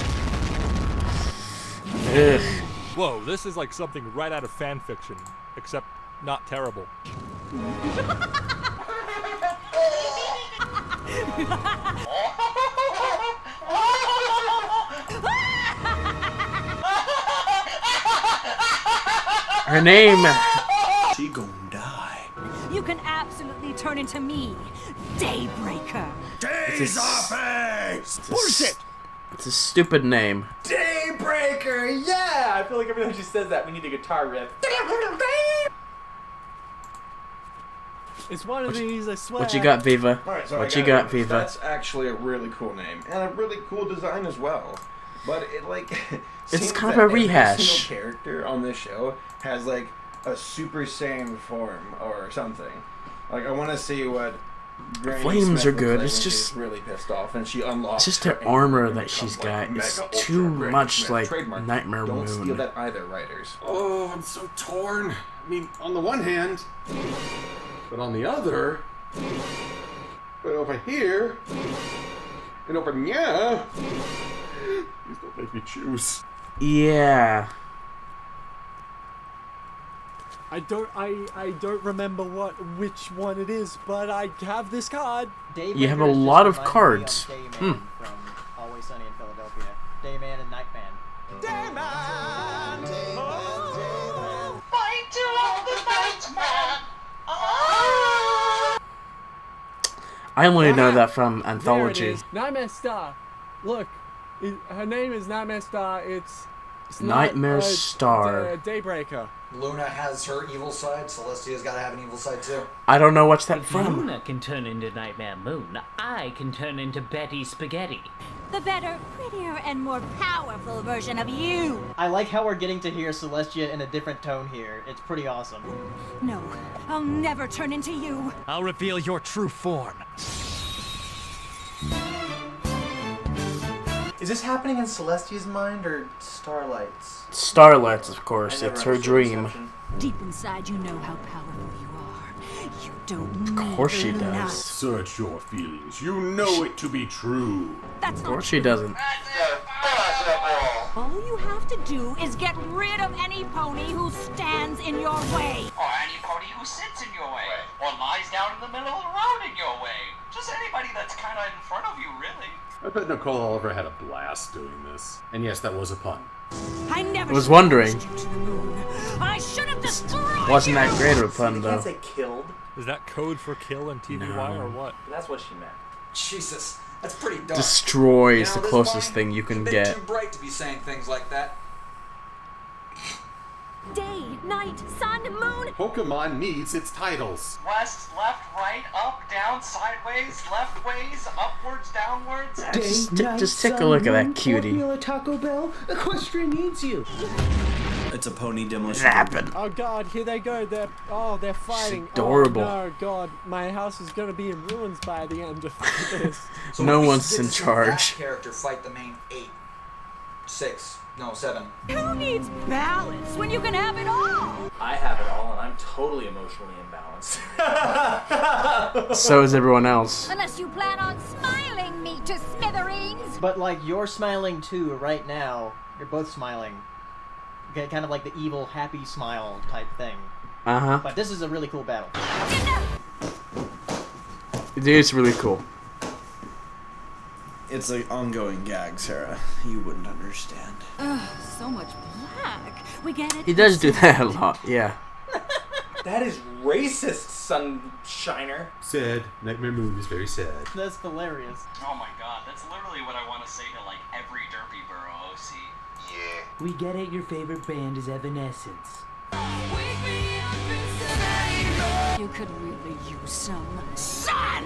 Ugh. Whoa, this is like something right out of fan fiction, except not terrible. Her name. She gon' die. You can absolutely turn into me, Daybreaker. Days are faced. Bullshit. It's a stupid name. Daybreaker, yeah! I feel like every time she says that, we need a guitar riff. It's one of these, I swear. What you got, Viva? Alright, so What I you gotta got, admit, Viva? That's actually a really cool name and a really cool design as well. But it It's seems kind of that a every rehash. single character on this show has like a Super Saiyan form or something. Like I want to see what Granny Flames Smith are looks good. like It's when just- she's really pissed off and she unlocks. It's just her armor that she's got is too much like Nightmare Don't steal Moon. that either, writers. Oh, I'm so torn. I mean, on the one hand, but on the other, but over here, and over there. Please don't make me choose. Yeah. I don't remember which one it is, but I have this card. You have a lot of cards. Dayman Hmm. from Always Sunny in Philadelphia. Dayman and Nightman. Dayman, fight to all the Nightman. I only know that from There it Anthology. is. Nightmare Star. Look, her name is Nightmare Star. It's Nightmare not, Star. Daybreaker. Luna has her evil side. Celestia's got to have an evil side too. I don't know what's that If from. Luna can turn into Nightmare Moon, I can turn into Betty Spaghetti. The better, prettier, and more powerful version of you. I like how we're getting to hear Celestia in a different tone here. It's pretty awesome. No, I'll never turn into you. I'll reveal your true form. Is this happening in Celestia's mind or Starlight's? Starlight, of course. I never It's her understood dream. perception. Deep inside, you know how powerful you are. You don't Of need course she Luna. does. Search your feelings. You know it to be true. That's Of not course she doesn't. All you have to do is get rid of any pony who stands in your way. Or any pony who sits in your way, or lies down in the middle of the road in your way. Just anybody that's kind of in front of you, really. I bet Nicole Oliver had a blast doing this. And yes, that was a pun. I never I was should've wondering. pushed you to the moon. I should have destroyed Wasn't that you. great of a pun, You though? can't say killed. Is that code for kill in TVY No. or what? That's what she meant. Jesus, that's pretty dark. Destroy is You know, the this closest pony, thing you can you've been get. too bright to be saying things like that. Day, night, sun, moon. Pokemon needs its titles. West, left, right, up, down, sideways, left ways, upwards, downwards. Just take a look at that cutie. Taco Bell. Equestria needs you. It's a pony demolition. Zapping. Oh God, here they go. They're fighting. adorable. Oh, no, God, my house is gonna be in ruins by the end of this. So No we one's get in to see charge. That character fight the main 7. Who needs balance when you can have it all? I have it all, and I'm totally emotionally imbalanced. So is everyone else. Unless you plan on smiling me to smithereens. But like you're smiling too right now. You're both smiling. Okay, kind of like the evil happy smile type thing. Uh-huh. But this is a really cool battle. It is really cool. It's an ongoing gag, Sarah. You wouldn't understand. Ugh, so much black. We get it. He does do that a lot, yeah. That is racist, sunshiner. Sad. Nightmare Moon is very sad. That's hilarious. Oh my god, that's literally what I want to say to like every Derpy Borough OC. Yeah. We get it, your favorite band is Evanescence. You could really use some sun.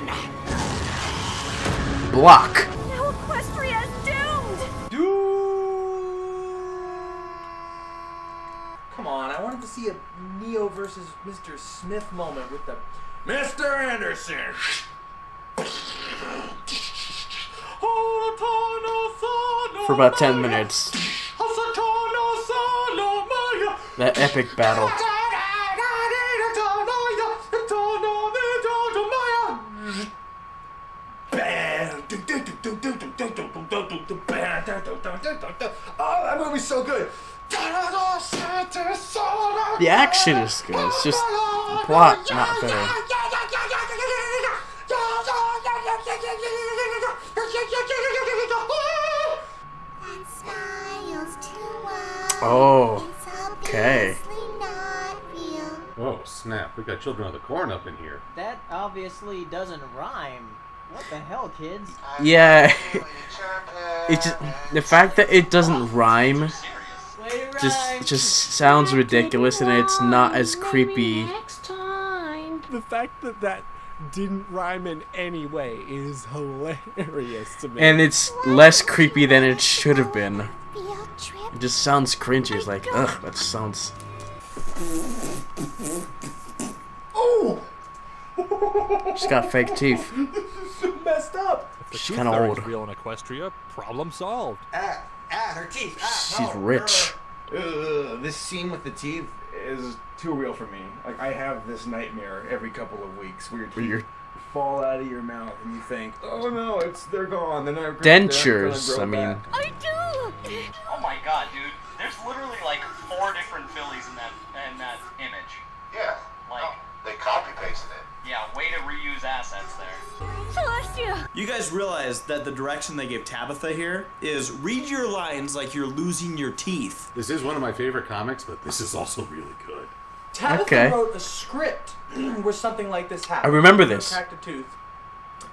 Block. Now Equestria is doomed. Come on, I wanted to see a Neo versus Mr. Smith moment with the Mr. Anderson. For about 10 minutes. That epic battle. that movie's so good. The action is good. It's just the plot not there. Oh, okay. Oh, snap. We got Children of the Corn up in here. That obviously doesn't rhyme. What the hell, kids? Yeah, it's just, the fact that it doesn't rhyme just sounds ridiculous, and it's not as creepy. The fact that that didn't rhyme in any way is hilarious to me. And it's less creepy than it should have been. It just sounds cringy. It's like, ugh, that sounds. Oh! She's got fake teeth. So messed up. If the She's tooth kinda fairy's old. real in Equestria, problem solved. Her teeth. She's rich. This scene with the teeth is too real for me. Like, I have this nightmare every couple of weeks where your teeth fall out of your mouth and you think, oh no, they're gone. They're not Dentures, I mean. I do! Oh my god, dude. There's literally like 4 different Phillies in that image. Yeah. Like, they copy pasted it. yeah, way to reuse assets there. Celestia! You guys realize that the direction they gave Tabitha here is read your lines like you're losing your teeth. This is one of my favorite comics, but this is also really good. Tabitha wrote a script where something like this happened. I remember this. She cracked a tooth,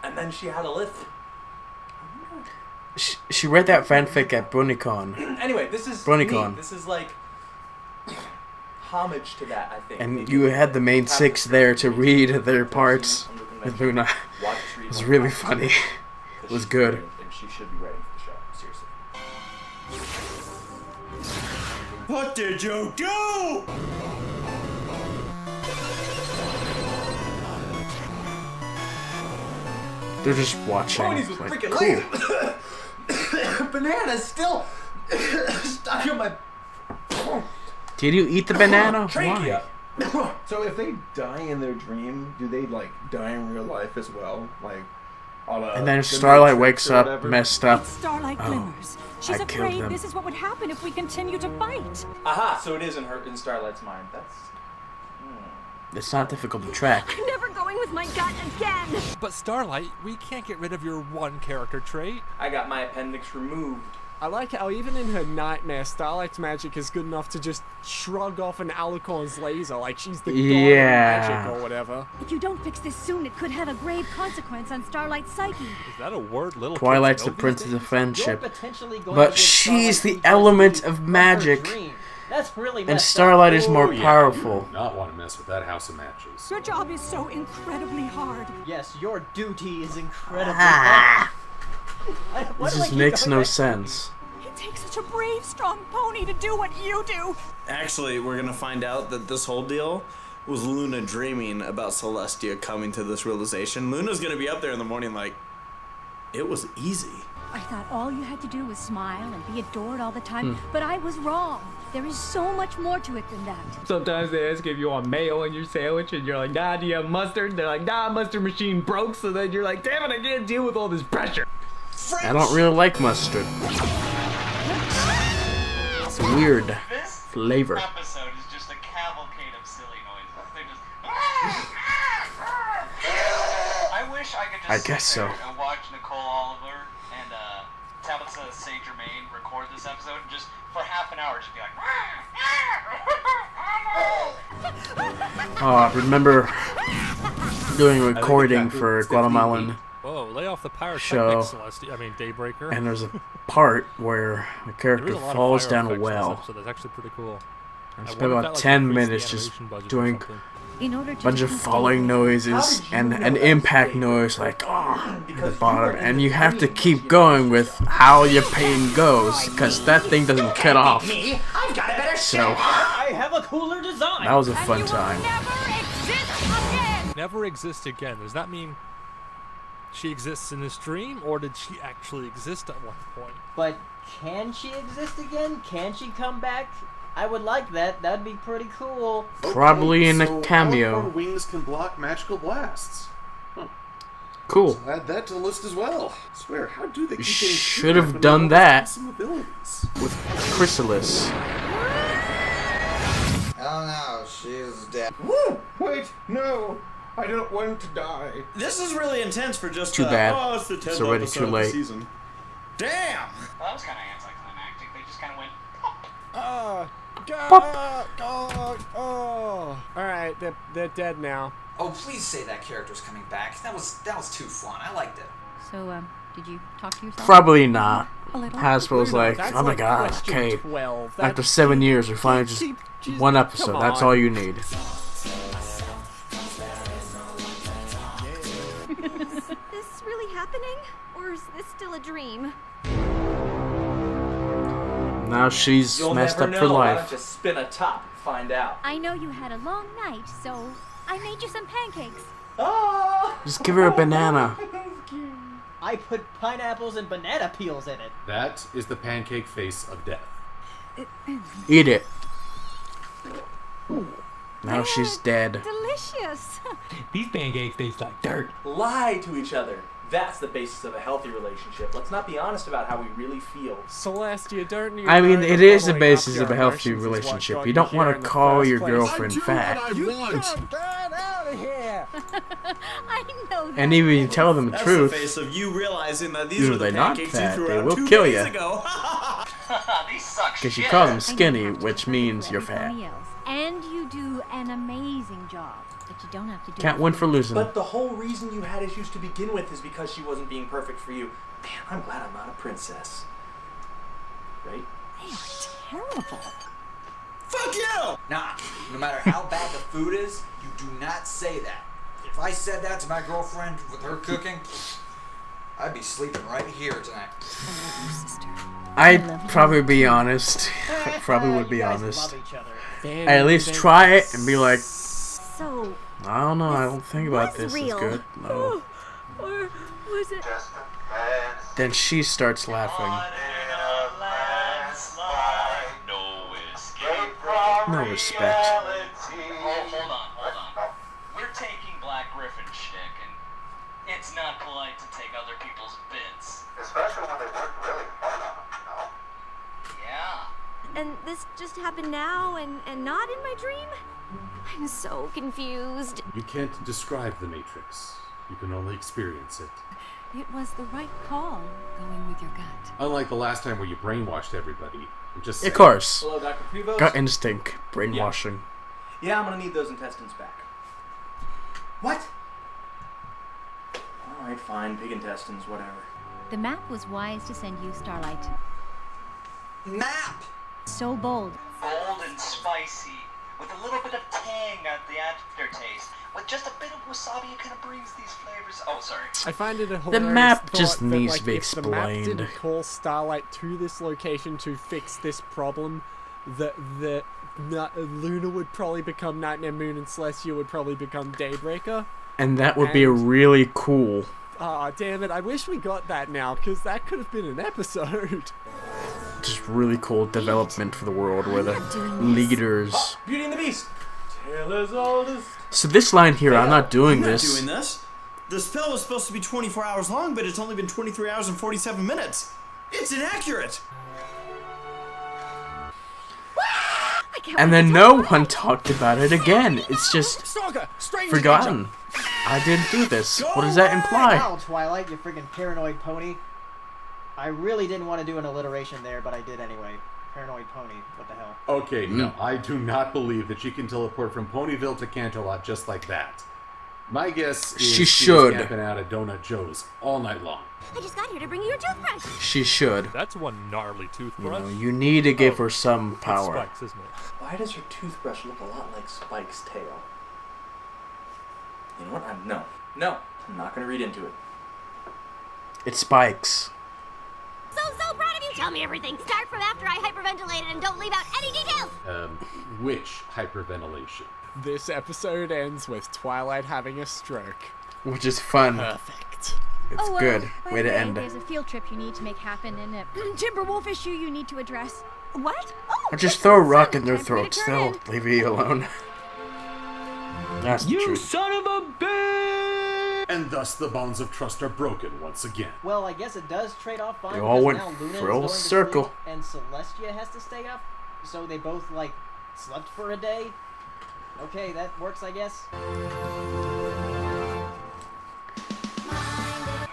and then she had a lisp. She read that fanfic at BronyCon. Anyway, this is BronyCon. neat. This is like homage to that, I think. And you had the main 6 there to read their parts with Luna. It was really funny. It was good. And she should be ready for the show. Seriously. What did you do? They're just watching. Bronies was Like, freaking cool. late. Banana's still stuck in my. Did you eat the banana? Why? Trachea. So if they die in their dream, do they like die in real life as well? Like, And then Starlight wakes up, messed up. Starlight Oh, glimmers. She's I killed afraid them. this is what would happen if we continue to fight. Aha! So it is in Starlight's mind. That's. It's not difficult to track. I'm never going with my gut again. But Starlight, we can't get rid of your one character trait. I got my appendix removed. I like how even in her nightmare, Starlight's magic is good enough to just shrug off an Alicorn's laser like she's the god of magic or whatever. If you don't fix this soon, it could have a grave consequence on Starlight's psyche. Is that a word little Twilight's kids the know princess these of days? friendship. potentially going But to give she's Starlight the element of magic. That's really And messed Starlight up. is more Oh, yeah. powerful. You do not want to mess with that house of matches. Your job is so incredibly hard. Yes, your duty is incredibly Ah. hard. Why This do I just keep makes going no back to sense. It takes such a brave, strong pony to do what you do. Actually, we're gonna find out that this whole deal was Luna dreaming about Celestia coming to this realization. Luna's gonna be up there in the morning like, it was easy. I thought all you had to do was smile and be adored all the time, but I was wrong. There is so much more to it than that. Sometimes they ask if you want mayo in your sandwich, and you're like, nah, do you have mustard? They're like, nah, mustard machine broke. So then you're like, damn it, I can't deal with all this pressure. I don't really like mustard. It's a weird flavor. This episode is just a cavalcade of silly noises. They're just. I wish I could just I guess sit there so. and watch Nicole Oliver and Tabitha St. Germain record this episode and just for half an hour just be like. Oh, I remember doing a recording for a Guatemalan Whoa, lay off the show, pyrotechnics, Celestia. I mean, Daybreaker. and there's a part where the There character is a lot falls of down fire a effects in this well. episode. That's actually pretty cool. I I spent wonder if about that, 10 increased the minutes just animation budget or doing something. In order a to bunch of defeat falling Daybreaker. noises and an impact noise like at the bottom, and you have to keep going with how your pain goes because that thing doesn't cut off. I've got a better So I have a cooler design. that was a fun time. Never exist again. Does that mean she exists in this dream, or did she actually exist at one point? But can she exist again? Can she come back? I would like that. That'd be pretty cool. Probably in So a all of cameo. our wings can block magical blasts. Huh. Cool. So add that to the list as well. I swear, how do they keep getting Should have kidnapped done with all that these awesome abilities? with Chrysalis. Oh no, she's dead. Woo! Wait, no. I don't want to die. This is really intense for just Too bad. Oh, it's the 10th It's already episode too of the late. season. Damn! Well, that was kind of anticlimactic. They just kind of went. Oh. All right, they're dead now. Oh, please say that character's coming back. That was too fun. I liked it. So, did you talk to yourself? Probably not. A little. Hasbro's like, That's oh my like god, question okay. 12. After 7 years, we finally just one episode. come That's on. all you need. Is this really happening? Or is this still a dream? Now she's You'll messed never up for know. Why don't life. you spin a top and find out? I know you had a long night, so I made you some pancakes. Oh! Just give her a banana. I put pineapples and banana peels in it. That is the pancake face of death. Eat it. Now she's dead. Delicious. These pancakes taste like dirt. Lie to each other. That's the basis of a healthy relationship. Let's not be honest about how we really feel. Celestia, don't you I mean, know it that is the bubbling basis up of a your healthy emotions is what relationship. got You don't here want in to the call first your place? girlfriend fat. Get out of here. I know that. And even you tell them the That's truth. the face of you realizing that these Usually are the they're not pancakes fat, you threw they out will 2 kill days ya. ago. These suck Because you shit. call them skinny, which means you're fat. Somebody else. And you do an amazing job, but you don't have to do Can't it win for losing. But the whole reason you had issues to begin with is because she wasn't being perfect for you. Man, I'm glad I'm not a princess. Right? They are terrible. Fuck you! Nah, no matter how bad the food is, you do not say that. If I said that to my girlfriend with her cooking, I'd be sleeping right here tonight. I'd probably be honest. I probably would be You guys honest. love each other. I'd at least try it and be like, So, I don't know, I don't think about was this. It's real. good. No. or was it? Then she starts laughing. No respect. Hold on. We're taking Black Griffin shtick, and it's not polite to take other people's bits. Especially when they work really hard on them, you know? Yeah. And this just happened now and not in my dream? I'm so confused. You can't describe the Matrix. You can only experience it. It was the right call, going with your gut. Unlike the last time where you brainwashed everybody. I'm just saying. Of course. Hello, Dr. Prevost. Gut instinct. Brainwashing. Yeah, I'm gonna need those intestines back. What? Alright, fine. Pig intestines, whatever. The map was wise to send you Starlight. Map! So bold. Bold and spicy, with a little bit of tang at the aftertaste. With just a bit of wasabi, it kind of brings these flavors. Oh, sorry. I find it a The hilarious map thought just that, needs like, to be if the map explained. didn't call Starlight to this location to fix this problem, that Luna would probably become Nightmare Moon and Celestia would probably become Daybreaker. And that would be really cool. Ah, damn it! I wish we got that now, because that could have been an episode. Just really cool development for the world where the leaders. Oh, Beauty and the Beast. Tale as old as. So this line here, I'm not doing I'm not this. doing this. The spell was supposed to be 24 hours long, but it's only been 23 hours and 47 minutes. It's inaccurate. And then no one talked about it again. It's just Stalker, strange forgotten. I didn't do this. What does that imply? Wow, Twilight, you friggin' paranoid pony. I really didn't want to do an alliteration there, but I did anyway. Paranoid pony, what the hell? Okay, no, I do not believe that she can teleport from Ponyville to Canterlot just like that. My guess is She was should. camping out at Donut Joe's all night long. I just got here to bring you your toothbrush. She should. That's one gnarly toothbrush. You need to give her some It's power. Spikes, isn't it? Why does her toothbrush look a lot like Spike's tail? You know what? No, I'm not gonna read into it. It spikes. So proud of you. Tell me everything. Start from after I hyperventilated and don't leave out any details. Which hyperventilation? This episode ends with Twilight having a stroke. Which is fun. Perfect. It's Oh, good. by Way the to end There's a field trip you need to make happen and a Timberwolf issue you need to address. What? Oh, Or just throw a rock in their time for me to throats. turn They'll leave you alone. That's the You truth. son of a bitch! and thus the bonds of trust are broken once again. Well, I guess it does trade off fine. They all because went now Luna is full going to circle. sleep and Celestia has to stay up, so they both like slept for a day. Okay, that works, I guess.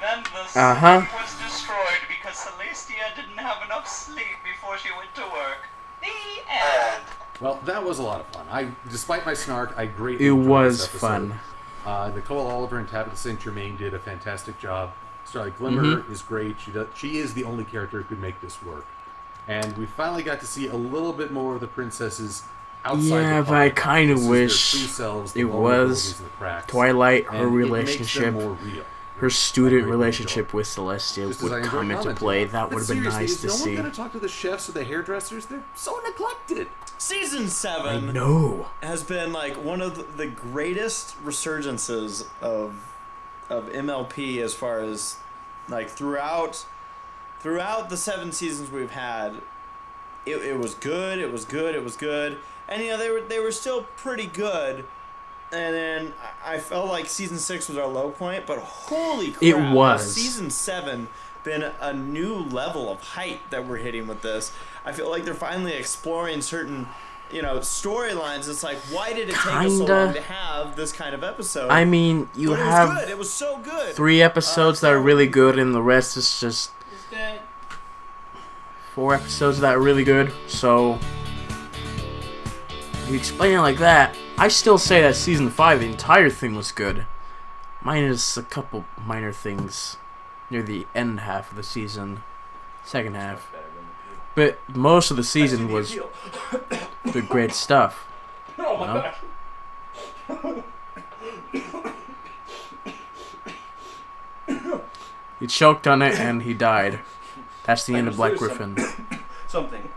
Then the city was destroyed because Celestia didn't have enough sleep before she went to work. The end. Well, that was a lot of fun. Despite my snark, I greatly It enjoyed was this episode. fun. Nicole Oliver and Tabitha St. Germain did a fantastic job. Starlight Glimmer is great. She is the only character who could make this work. And we finally got to see a little bit more of the princesses outside Yeah, the but I park. kind This of is their wish true selves, the it was vulnerabilities and the cracks. Twilight, her And it relationship, makes them more real. her student relationship with Celestia Just as I would enjoy come into commenting play. on it. That But would have been seriously, nice is to no see. one going to talk to the chefs or the hairdressers? They're so neglected. Season 7 I know. has been like one of the greatest resurgences of MLP as far as like throughout the 7 seasons we've had. It was good, it was good, and you know they were still pretty good. And then I felt like season 6 was our low point, but holy crap, It was. has season 7 been a new level of height that we're hitting with this. I feel like they're finally exploring certain, storylines. It's like, why did it take us so long to have this kind of episode? I mean, you But have it was good. It was so good. 3 episodes that are really good, and the rest is just It's good. 4 episodes that are really good. So you explain it like that. I still say that season 5, the entire thing was good, minus a couple minor things near the end half of the season, second half. But most of the season was the great stuff. Oh my gosh. He choked on it and he died. That's the end of Black Griffin. Something.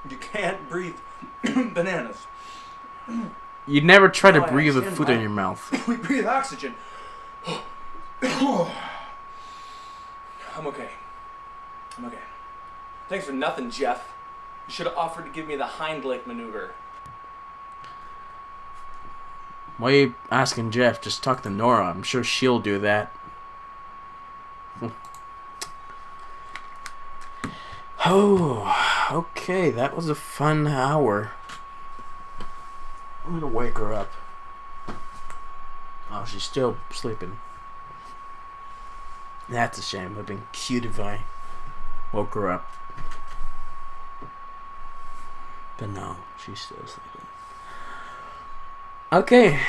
You can't breathe bananas. You'd never try to No, I breathe with understand food in why. your mouth. We breathe oxygen. I'm okay. Thanks for nothing, Jeff. You should have offered to give me the Heimlich maneuver. Why are you asking Jeff? Just talk to Nora. I'm sure she'll do that. Oh, okay. That was a fun hour. I'm gonna wake her up. Oh, she's still sleeping. That's a shame. It would have been cute if I woke her up. But no, she's still sleeping. Okay.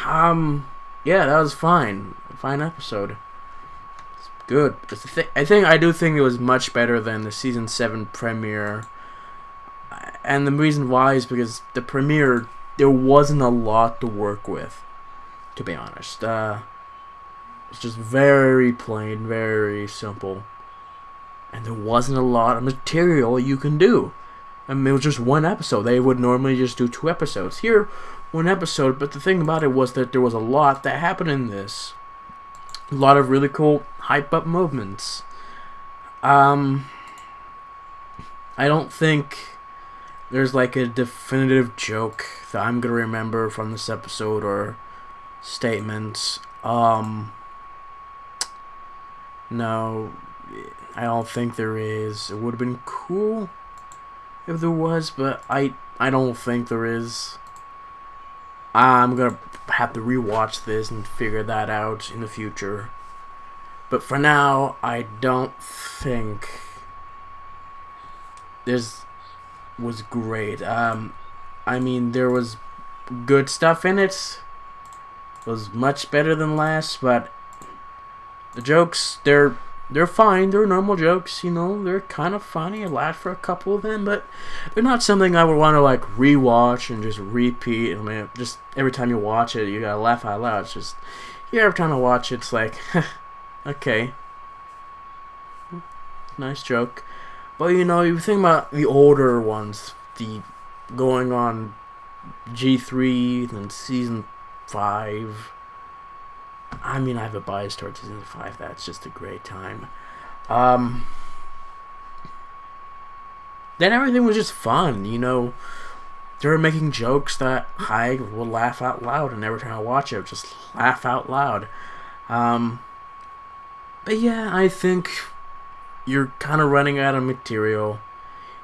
Yeah, that was fine. A fine episode. It's good. I do think it was much better than the season 7 premiere. And the reason why is because the premiere, there wasn't a lot to work with, to be honest. It's just very plain, very simple. And there wasn't a lot of material you can do. I mean, it was just one episode. They would normally just do 2 episodes. Here, 1 episode, but the thing about it was that there was a lot that happened in this. A lot of really cool hype-up movements. I don't think there's like a definitive joke that I'm gonna remember from this episode or statements. No, I don't think there is. It would have been cool if there was, but I don't think there is. I'm gonna have to rewatch this and figure that out in the future. But for now, I don't think this was great. I mean, there was good stuff in it. It was much better than last, but the jokes, they're fine. They're normal jokes, They're kind of funny. I laughed for a couple of them, but they're not something I would want to like rewatch and just repeat. I mean, just every time you watch it, you gotta laugh out loud. It's just every time I watch it, it's like, okay, nice joke. But you think about the older ones, the going on G3 and season 5. I mean, I have a bias towards season 5. That's just a great time. Then everything was just fun, They were making jokes that I will laugh out loud, and every time I watch it, just laugh out loud. But yeah, I think you're kind of running out of material.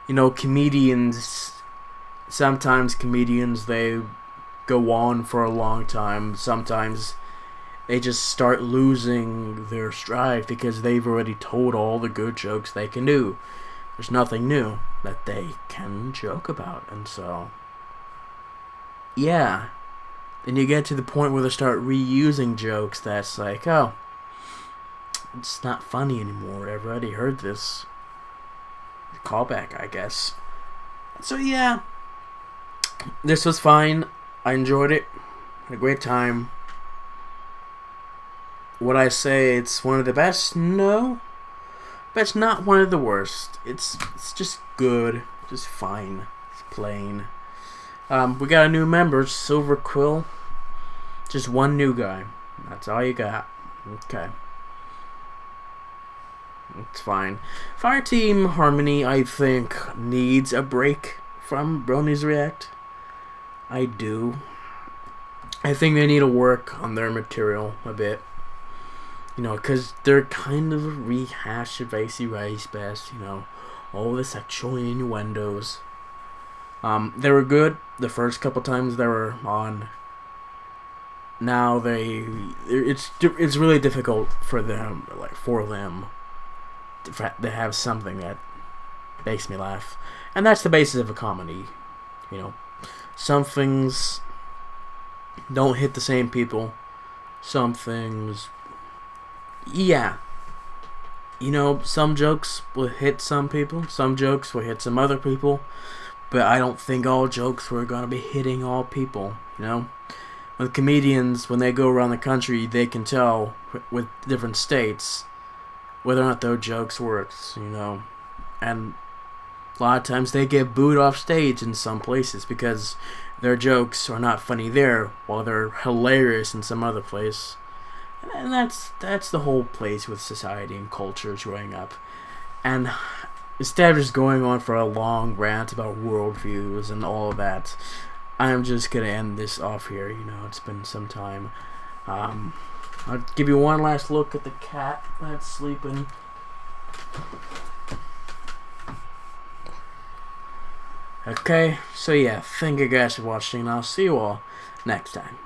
You know, sometimes comedians, they go on for a long time. Sometimes they just start losing their stride because they've already told all the good jokes they can do. There's nothing new that they can joke about. And so, yeah. Then you get to the point where they start reusing jokes that's like, oh, it's not funny anymore. I've already heard this. Callback, I guess. So yeah, this was fine. I enjoyed it. Had a great time. Would I say it's one of the best? No. But it's not one of the worst. It's just good. Just fine. It's plain. We got a new member, Silver Quill. Just one new guy. That's all you got. Okay. It's fine. Fireteam Harmony, I think, needs a break from Bronies React. I do. I think they need to work on their material a bit. You know, because they're kind of a rehash of ACRacebest, you know, all the sexual innuendos. They were good the first couple times they were on. Now it's really difficult for them, to have something that makes me laugh. And that's the basis of a comedy. You know, some things don't hit the same people. Some things, yeah. You know, some jokes will hit some people. Some jokes will hit some other people. But I don't think all jokes were going to be hitting all people, you know? With comedians, when they go around the country, they can tell with different states whether or not their jokes works, you know? And a lot of times they get booed off stage in some places because their jokes are not funny there while they're hilarious in some other place. And that's the whole place with society and culture growing up. And instead of just going on for a long rant about worldviews and all of that, I'm just going to end this off here. You know, it's been some time. I'll give you one last look at the cat that's sleeping. Okay, so yeah, thank you guys for watching, and I'll see you all next time.